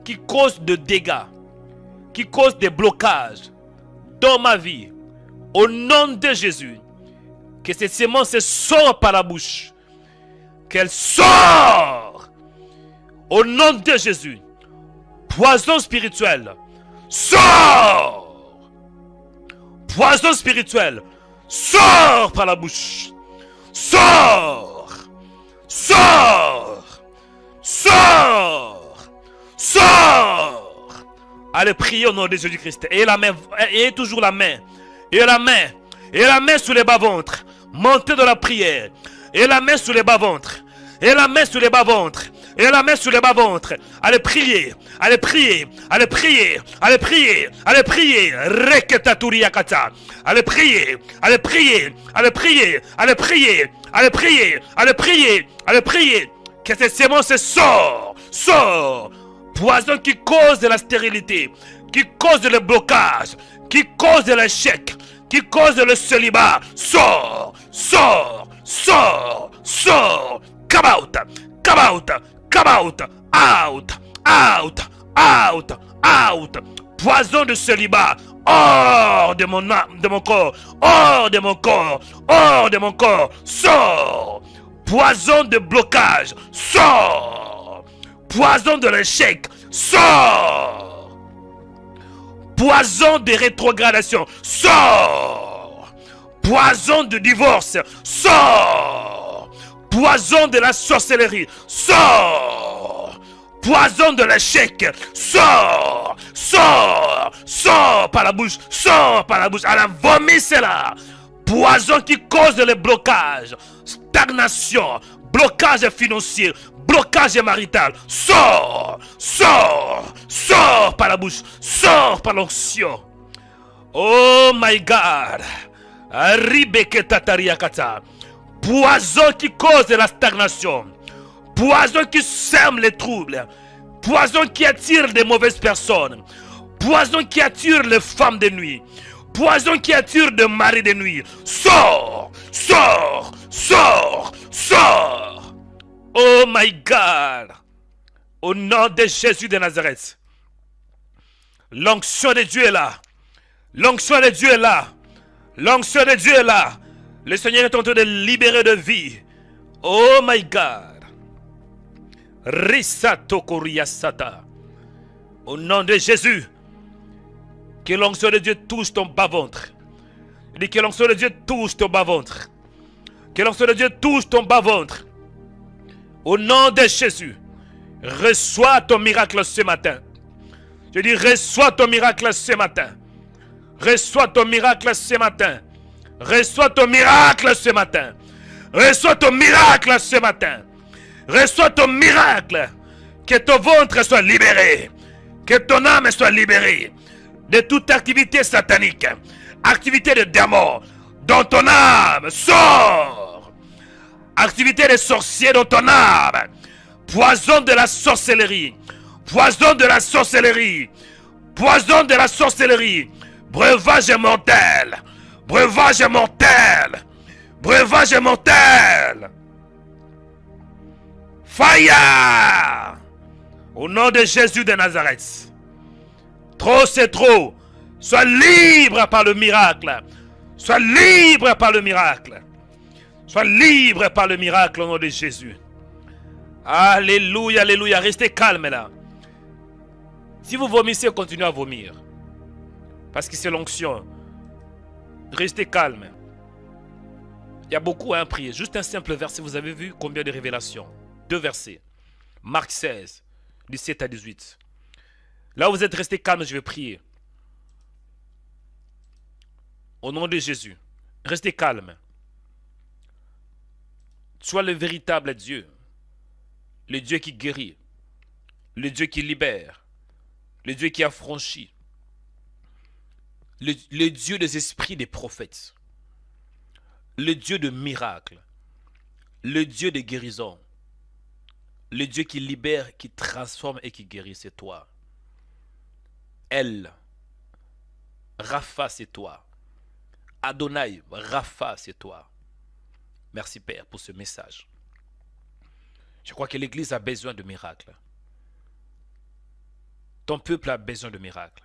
S1: qui cause de dégâts, qui cause des blocages dans ma vie, au nom de Jésus, que cette sémence sort par la bouche, qu'elle sort au nom de Jésus. Poison spirituel, sort! Poison spirituel, sort par la bouche. Sors! Sors! Sors! Sors! Allez, priez au nom de Jésus-Christ. Et la main, et toujours la main. Et la main. Et la main sur les bas-ventres. Montez dans la prière. Et la main sur les bas-ventres. Et la main sur les bas-ventres. Et la main sur les bas-ventres. Allez prier. Allez prier. Allez prier. Allez prier. Allez prier. Reketaturiyakata. Allez prier. Allez prier. Allez prier. Allez prier. Allez prier. Allez prier. Allez prier. Que cette sémence sort. Sort. Poison qui cause de la stérilité. Qui cause le blocage. Qui cause de l'échec. Qui cause le célibat. Sort. Sort. Sort. Sort. Come out. Come out. Come out, out, out, out, out. Poison de célibat, hors de mon âme, de mon corps, hors de mon corps, hors de mon corps. Sors. Poison de blocage, sors. Poison de l'échec, sors. Poison de rétrogradation, sors. Poison de divorce, sors. Poison de la sorcellerie, sors. Poison de l'échec, sors. Sors. Sors par la bouche, sors par la bouche. À la vomissez-la. Poison qui cause le blocage, stagnation, blocage financier, blocage marital. Sors. Sors. Sors par la bouche, sors par l'onction. Oh my God. Arribeketatariyakata. Poison qui cause la stagnation. Poison qui sème les troubles. Poison qui attire les mauvaises personnes. Poison qui attire les femmes de nuit. Poison qui attire les maris de nuit. Sors, sors, sors, sors. Oh my God. Au nom de Jésus de Nazareth. L'onction de Dieu est là. L'onction de Dieu est là. L'onction de Dieu est là. Le Seigneur est en train de libérer de vie. Oh my God. Risatokoriyasata. Au nom de Jésus. Que l'onction de Dieu touche ton bas-ventre. Je dis que l'onction de Dieu touche ton bas-ventre. Que l'onction de Dieu touche ton bas-ventre. Au nom de Jésus. Reçois ton miracle ce matin. Je dis reçois ton miracle ce matin. Reçois ton miracle ce matin. Reçois ton miracle ce matin. Reçois ton miracle ce matin. Reçois ton miracle. Que ton ventre soit libéré. Que ton âme soit libérée de toute activité satanique. Activité de démon dans ton âme. Sors. Activité de sorcier dans ton âme. Poison de la sorcellerie. Poison de la sorcellerie. Poison de la sorcellerie. Breuvage mortel. Breuvage mortel. Breuvage mortel. Fire. Au nom de Jésus de Nazareth. Trop c'est trop. Sois libre par le miracle. Sois libre par le miracle. Sois libre par le miracle au nom de Jésus. Alléluia, alléluia. Restez calme là. Si vous vomissez, continuez à vomir. Parce que c'est l'onction. Restez calme. Il y a beaucoup à prier. Juste un simple verset. Vous avez vu combien de révélations? 2 versets. Marc 16, 17 à 18. Là où vous êtes resté calme, je vais prier. Au nom de Jésus, restez calme. Sois le véritable Dieu. Le Dieu qui guérit. Le Dieu qui libère. Le Dieu qui affranchit. Le Dieu des esprits des prophètes. Le Dieu de miracles. Le Dieu de guérison. Le Dieu qui libère, qui transforme et qui guérit, c'est toi. Elle, Rapha, c'est toi. Adonai, Rapha, c'est toi. Merci Père pour ce message. Je crois que l'Église a besoin de miracles. Ton peuple a besoin de miracles.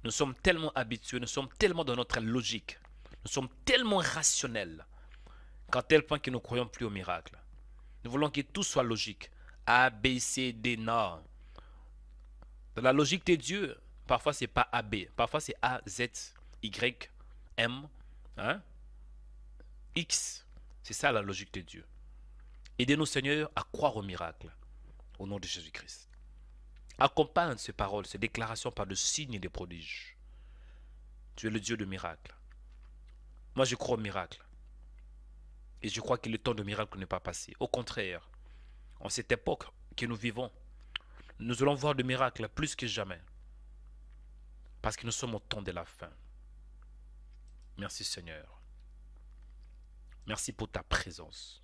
S1: Nous sommes tellement habitués, nous sommes tellement dans notre logique. Nous sommes tellement rationnels qu'à tel point que nous ne croyons plus aux miracles. Nous voulons que tout soit logique. A, B, C, D, non. Dans la logique de Dieu, parfois c'est pas A, B. Parfois c'est A, Z, Y, M, hein? X. C'est ça la logique de Dieu. Aidez-nous Seigneur à croire aux miracles. Au nom de Jésus-Christ. Accompagne ces paroles, ces déclarations par de signes et des prodiges. Tu es le Dieu de miracles. Moi je crois aux miracles. Et je crois que le temps de miracle n'est pas passé. Au contraire, en cette époque que nous vivons, nous allons voir de miracles plus que jamais. Parce que nous sommes au temps de la fin. Merci Seigneur. Merci pour ta présence.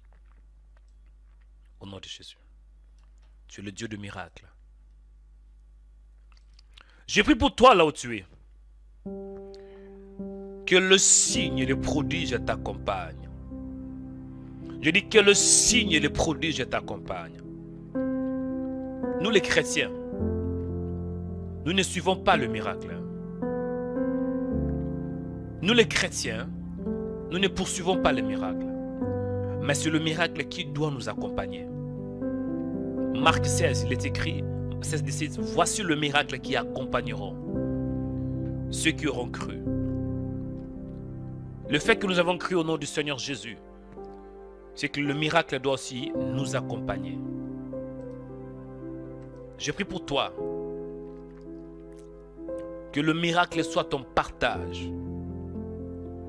S1: Au nom de Jésus. Tu es le Dieu de miracles. J'ai pris pour toi là où tu es. Que le signe et le prodige t'accompagnent. Je dis que le signe et le prodige t'accompagnent. Nous les chrétiens, nous ne suivons pas le miracle. Nous les chrétiens, nous ne poursuivons pas le miracle. Mais c'est le miracle qui doit nous accompagner. Marc 16, il est écrit, 16, 17, voici le miracle qui accompagneront ceux qui auront cru. Le fait que nous avons cru au nom du Seigneur Jésus, c'est que le miracle doit aussi nous accompagner. Je prie pour toi que le miracle soit ton partage.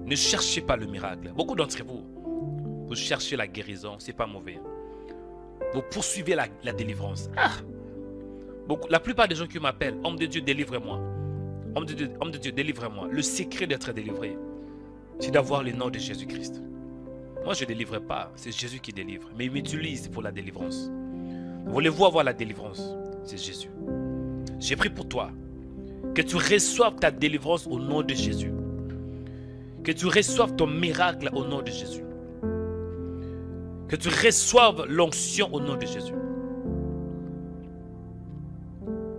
S1: Ne cherchez pas le miracle. Beaucoup d'entre vous, vous cherchez la guérison, c'est pas mauvais. Vous poursuivez la délivrance. La plupart des gens qui m'appellent, homme de Dieu, délivre-moi. Homme de Dieu, délivre-moi. Le secret d'être délivré, c'est d'avoir le nom de Jésus-Christ. Moi, je ne délivre pas, c'est Jésus qui délivre. Mais il m'utilise pour la délivrance. Voulez-vous avoir la délivrance? C'est Jésus. J'ai pris pour toi que tu reçoives ta délivrance au nom de Jésus. Que tu reçoives ton miracle au nom de Jésus. Que tu reçoives l'onction au nom de Jésus.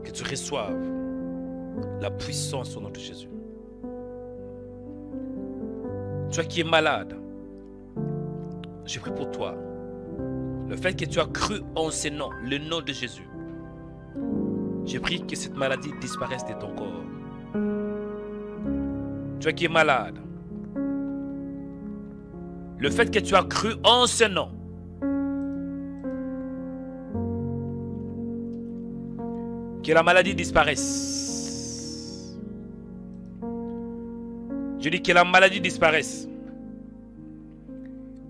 S1: Que tu reçoives la puissance au nom de Jésus. Toi qui es malade, je prie pour toi. Le fait que tu as cru en ce nom, le nom de Jésus, je prie que cette maladie disparaisse de ton corps. Toi qui es malade, le fait que tu as cru en ce nom, que la maladie disparaisse. Je dis que la maladie disparaisse.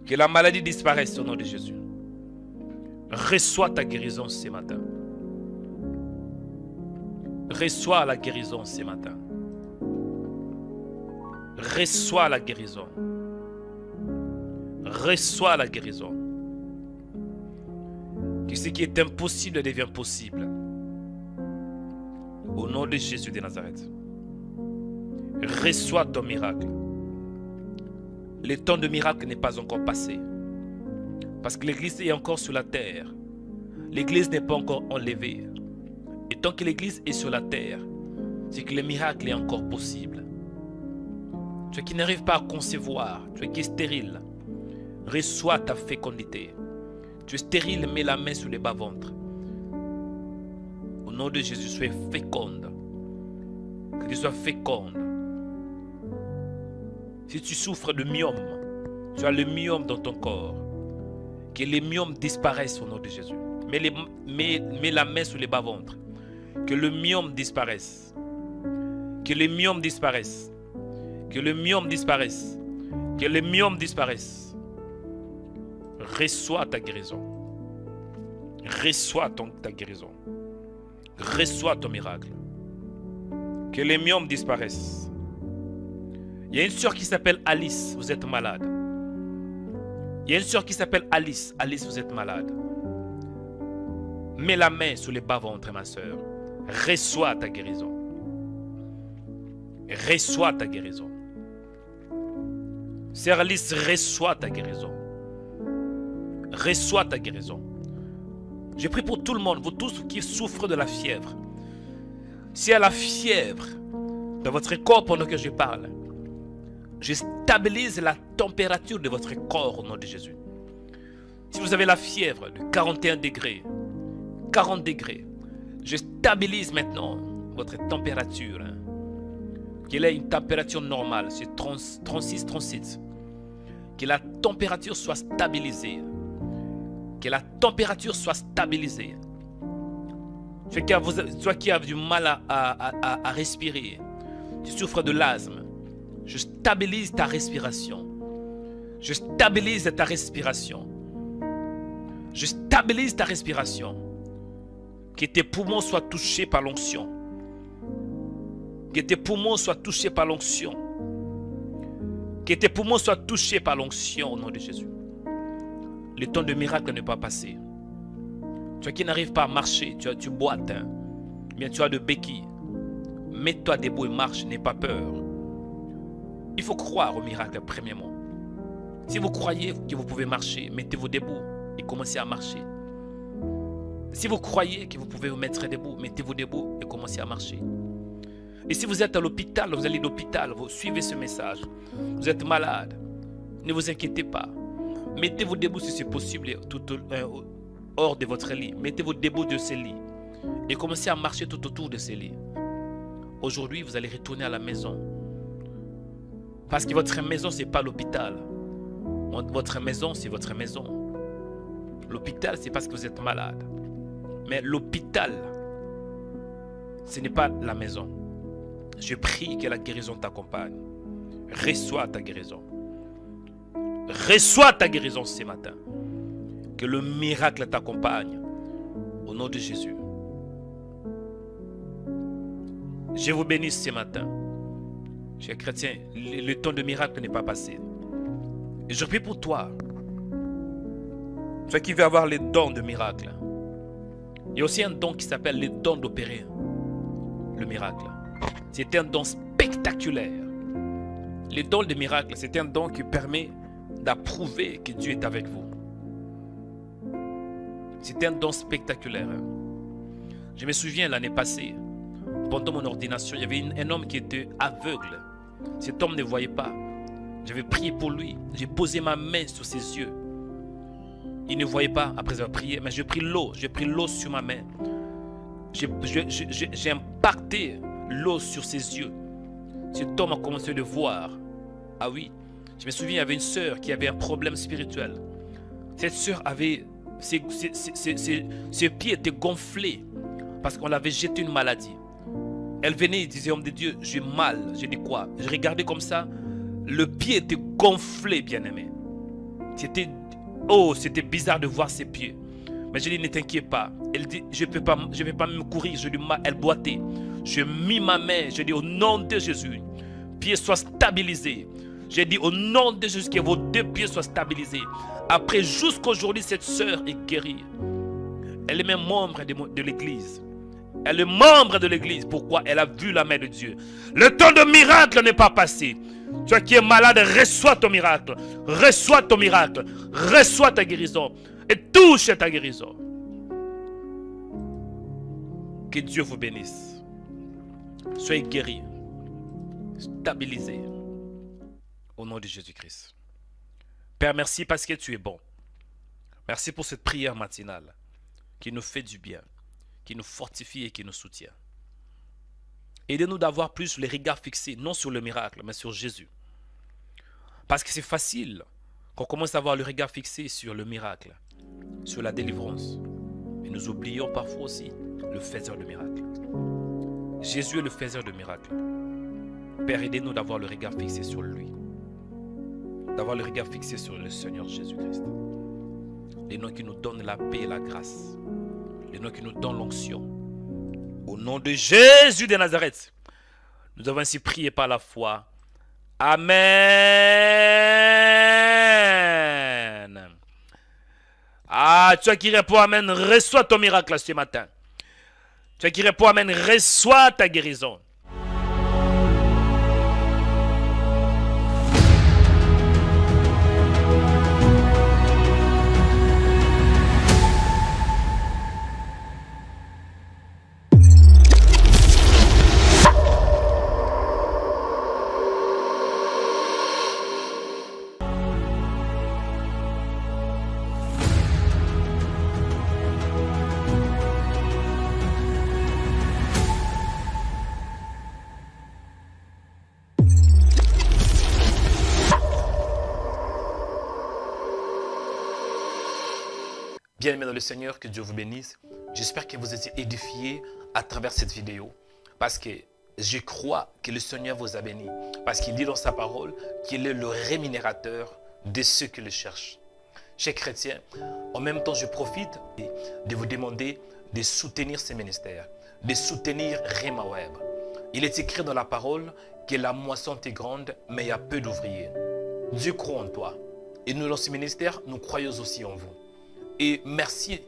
S1: Que la maladie disparaisse au nom de Jésus. Reçois ta guérison ce matin. Reçois la guérison ce matin. Reçois la guérison. Reçois la guérison. Que ce qui est impossible devient possible. Au nom de Jésus de Nazareth. Reçois ton miracle. Le temps de miracle n'est pas encore passé. Parce que l'église est encore sur la terre. L'église n'est pas encore enlevée. Et tant que l'église est sur la terre, c'est que le miracle est encore possible. Tu qui n'arrives pas à concevoir, tu qui es stérile, reçois ta fécondité. Tu es stérile, mets la main sur le bas-ventre. Au nom de Jésus, sois féconde. Que tu sois féconde. Si tu souffres de myome, tu as le myome dans ton corps. Que les myomes disparaissent au nom de Jésus. Mets la main sur le bas-ventre. Que le myome disparaisse. Que les myomes disparaissent. Que le myome disparaisse. Que les myomes disparaissent. Reçois ta guérison. Reçois ta guérison. Reçois ton miracle. Que les myomes disparaissent. Il y a une sœur qui s'appelle Alice, vous êtes malade. Il y a une sœur qui s'appelle Alice. Alice, vous êtes malade. Mets la main sur les bas-ventres, ma sœur. Reçois ta guérison. Reçois ta guérison. Sœur Alice, reçois ta guérison. Reçois ta guérison. Je prie pour tout le monde, vous tous qui souffrent de la fièvre. S'il y a la fièvre dans votre corps pendant que je parle, je stabilise la température de votre corps au nom de Jésus. Si vous avez la fièvre de 41 degrés, 40 degrés, je stabilise maintenant votre température. Qu'elle ait une température normale, c'est 36, 37. Que la température soit stabilisée. Que la température soit stabilisée. Toi qui as du mal à respirer, tu souffres de l'asthme, je stabilise ta respiration. Je stabilise ta respiration. Je stabilise ta respiration. Que tes poumons soient touchés par l'onction. Que tes poumons soient touchés par l'onction. Que tes poumons soient touchés par l'onction au nom de Jésus. Le temps de miracle n'est pas passé. Toi qui n'arrives pas à marcher, tu boites, hein? Bien tu as de béquilles. Mets-toi debout et marche, n'aie pas peur. Il faut croire au miracle premièrement. Si vous croyez que vous pouvez marcher, mettez-vous debout et commencez à marcher. Si vous croyez que vous pouvez vous mettre debout, mettez-vous debout et commencez à marcher. Et si vous êtes à l'hôpital, vous allez à l'hôpital, vous suivez ce message. Vous êtes malade, ne vous inquiétez pas. Mettez-vous debout si c'est possible, hors de votre lit. Mettez-vous debout de ce lit et commencez à marcher tout autour de ce lit. Aujourd'hui, vous allez retourner à la maison. Parce que votre maison, ce n'est pas l'hôpital. Votre maison, c'est votre maison. L'hôpital, c'est parce que vous êtes malade. Mais l'hôpital, ce n'est pas la maison. Je prie que la guérison t'accompagne. Reçois ta guérison. Reçois ta guérison ce matin. Que le miracle t'accompagne. Au nom de Jésus. Je vous bénis ce matin. Chers chrétiens, le temps de miracle n'est pas passé. Et je prie pour toi. Toi qui veux avoir les dons de miracle. Il y a aussi un don qui s'appelle le don d'opérer le miracle. C'est un don spectaculaire. Le don de miracle, c'est un don qui permet d'approuver que Dieu est avec vous. C'est un don spectaculaire. Je me souviens l'année passée, pendant mon ordination, il y avait un homme qui était aveugle. Cet homme ne voyait pas. J'avais prié pour lui. J'ai posé ma main sur ses yeux. Il ne voyait pas après avoir prié, mais j'ai pris l'eau. J'ai pris l'eau sur ma main. J'ai impacté l'eau sur ses yeux. Cet homme a commencé à voir. Ah oui, je me souviens, il y avait une sœur qui avait un problème spirituel. Cette sœur avait... Ses pieds étaient gonflés parce qu'on l'avait jeté une maladie. Elle venait et disait, homme de Dieu, j'ai mal. J'ai dit quoi? Je regardais comme ça. Le pied était gonflé, bien-aimé. C'était bizarre de voir ses pieds. Mais je dis, ne t'inquiète pas. Elle dit, je ne vais pas me courir. Je dis, elle boitait. Je mis ma main. Je dis, au nom de Jésus, pieds soient stabilisés. J'ai dit, au nom de Jésus, que vos deux pieds soient stabilisés. Après, jusqu'aujourd'hui, cette sœur est guérie. Elle est même membre de l'église. Elle est membre de l'église. Pourquoi? Elle a vu la main de Dieu. Le temps de miracle n'est pas passé. Toi qui es malade, reçois ton miracle. Reçois ton miracle. Reçois ta guérison. Et touche ta guérison. Que Dieu vous bénisse. Soyez guéris. Stabilisés. Au nom de Jésus-Christ. Père, merci parce que tu es bon. Merci pour cette prière matinale qui nous fait du bien, qui nous fortifie et qui nous soutient. Aidez-nous d'avoir plus les regards fixés, non sur le miracle, mais sur Jésus. Parce que c'est facile qu'on commence à avoir le regard fixé sur le miracle, sur la délivrance. Et nous oublions parfois aussi le faiseur de miracles. Jésus est le faiseur de miracles. Père, aidez-nous d'avoir le regard fixé sur lui. D'avoir le regard fixé sur le Seigneur Jésus-Christ. Les noms qui nous donnent la paix et la grâce. Les noms qui nous donnent l'onction. Au nom de Jésus de Nazareth, nous avons ainsi prié par la foi. Amen. Ah, toi qui réponds Amen, reçois ton miracle ce matin. Toi qui réponds Amen, reçois ta guérison. Bien-aimés dans le Seigneur, que Dieu vous bénisse. J'espère que vous êtes édifiés à travers cette vidéo. Parce que je crois que le Seigneur vous a béni. Parce qu'il dit dans sa parole qu'il est le rémunérateur de ceux qui le cherchent. Chers chrétiens, en même temps, je profite de vous demander de soutenir ces ministères. De soutenir Rema Web. Il est écrit dans la parole que la moisson est grande, mais il y a peu d'ouvriers. Dieu croit en toi. Et nous, dans ce ministère, nous croyons aussi en vous. Et merci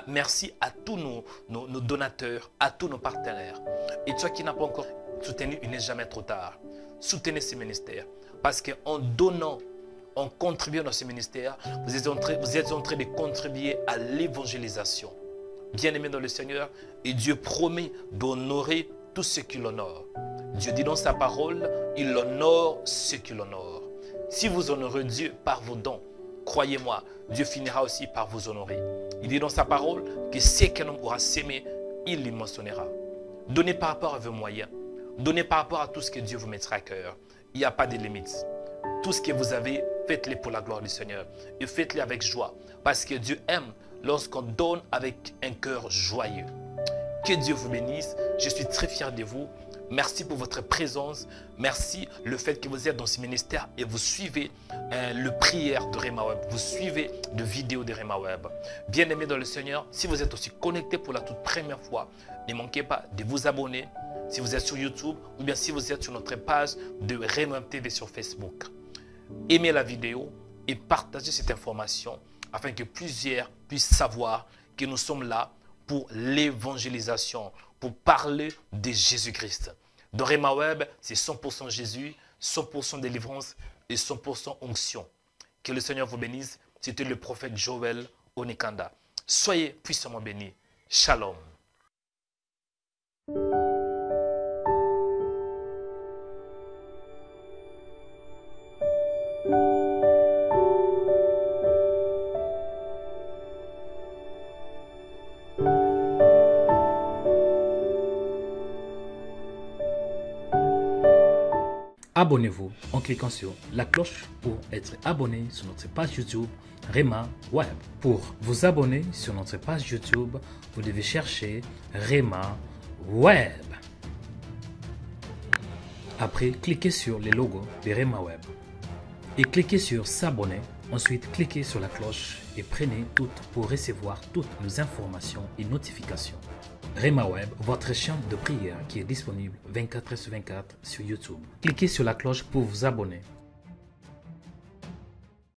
S1: merci à tous nos donateurs, à tous nos partenaires. Et toi qui n'as pas encore soutenu, il n'est jamais trop tard. Soutenez ce ministère. Parce qu'en donnant, en contribuant dans ce ministère, vous êtes en train de contribuer à l'évangélisation. Bien-aimés dans le Seigneur, et Dieu promet d'honorer tous ceux qui l'honorent. Dieu dit dans sa parole, il honore ceux qui l'honorent. Si vous honorez Dieu par vos dons, croyez-moi, Dieu finira aussi par vous honorer. Il dit dans sa parole que ce qu'un homme aura sémé, il les mentionnera. Donnez par rapport à vos moyens. Donnez par rapport à tout ce que Dieu vous mettra à cœur. Il n'y a pas de limites. Tout ce que vous avez, faites-le pour la gloire du Seigneur. Et faites-le avec joie. Parce que Dieu aime lorsqu'on donne avec un cœur joyeux. Que Dieu vous bénisse. Je suis très fier de vous. Merci pour votre présence. Merci le fait que vous êtes dans ce ministère et vous suivez le prière de Rema Web. Vous suivez les vidéos de Rema Web. Bien-aimés dans le Seigneur, si vous êtes aussi connecté pour la toute première fois, ne manquez pas de vous abonner si vous êtes sur YouTube ou bien si vous êtes sur notre page de Rema Web TV sur Facebook. Aimez la vidéo et partagez cette information afin que plusieurs puissent savoir que nous sommes là pour l'évangélisation, pour parler de Jésus-Christ. Dans Rema Web, c'est 100% Jésus, 100% délivrance et 100% onction. Que le Seigneur vous bénisse. C'était le prophète Joël Onikanda. Soyez puissamment bénis. Shalom.
S2: Abonnez-vous en cliquant sur la cloche pour être abonné sur notre page YouTube Rema Web. Pour vous abonner sur notre page YouTube, vous devez chercher Rema Web. Après, cliquez sur le logo de Rema Web et cliquez sur s'abonner. Ensuite, cliquez sur la cloche et prenez toutes pour recevoir toutes nos informations et notifications. Rema Web, votre chaîne de prière qui est disponible 24h sur 24 sur YouTube. Cliquez sur la cloche pour vous abonner.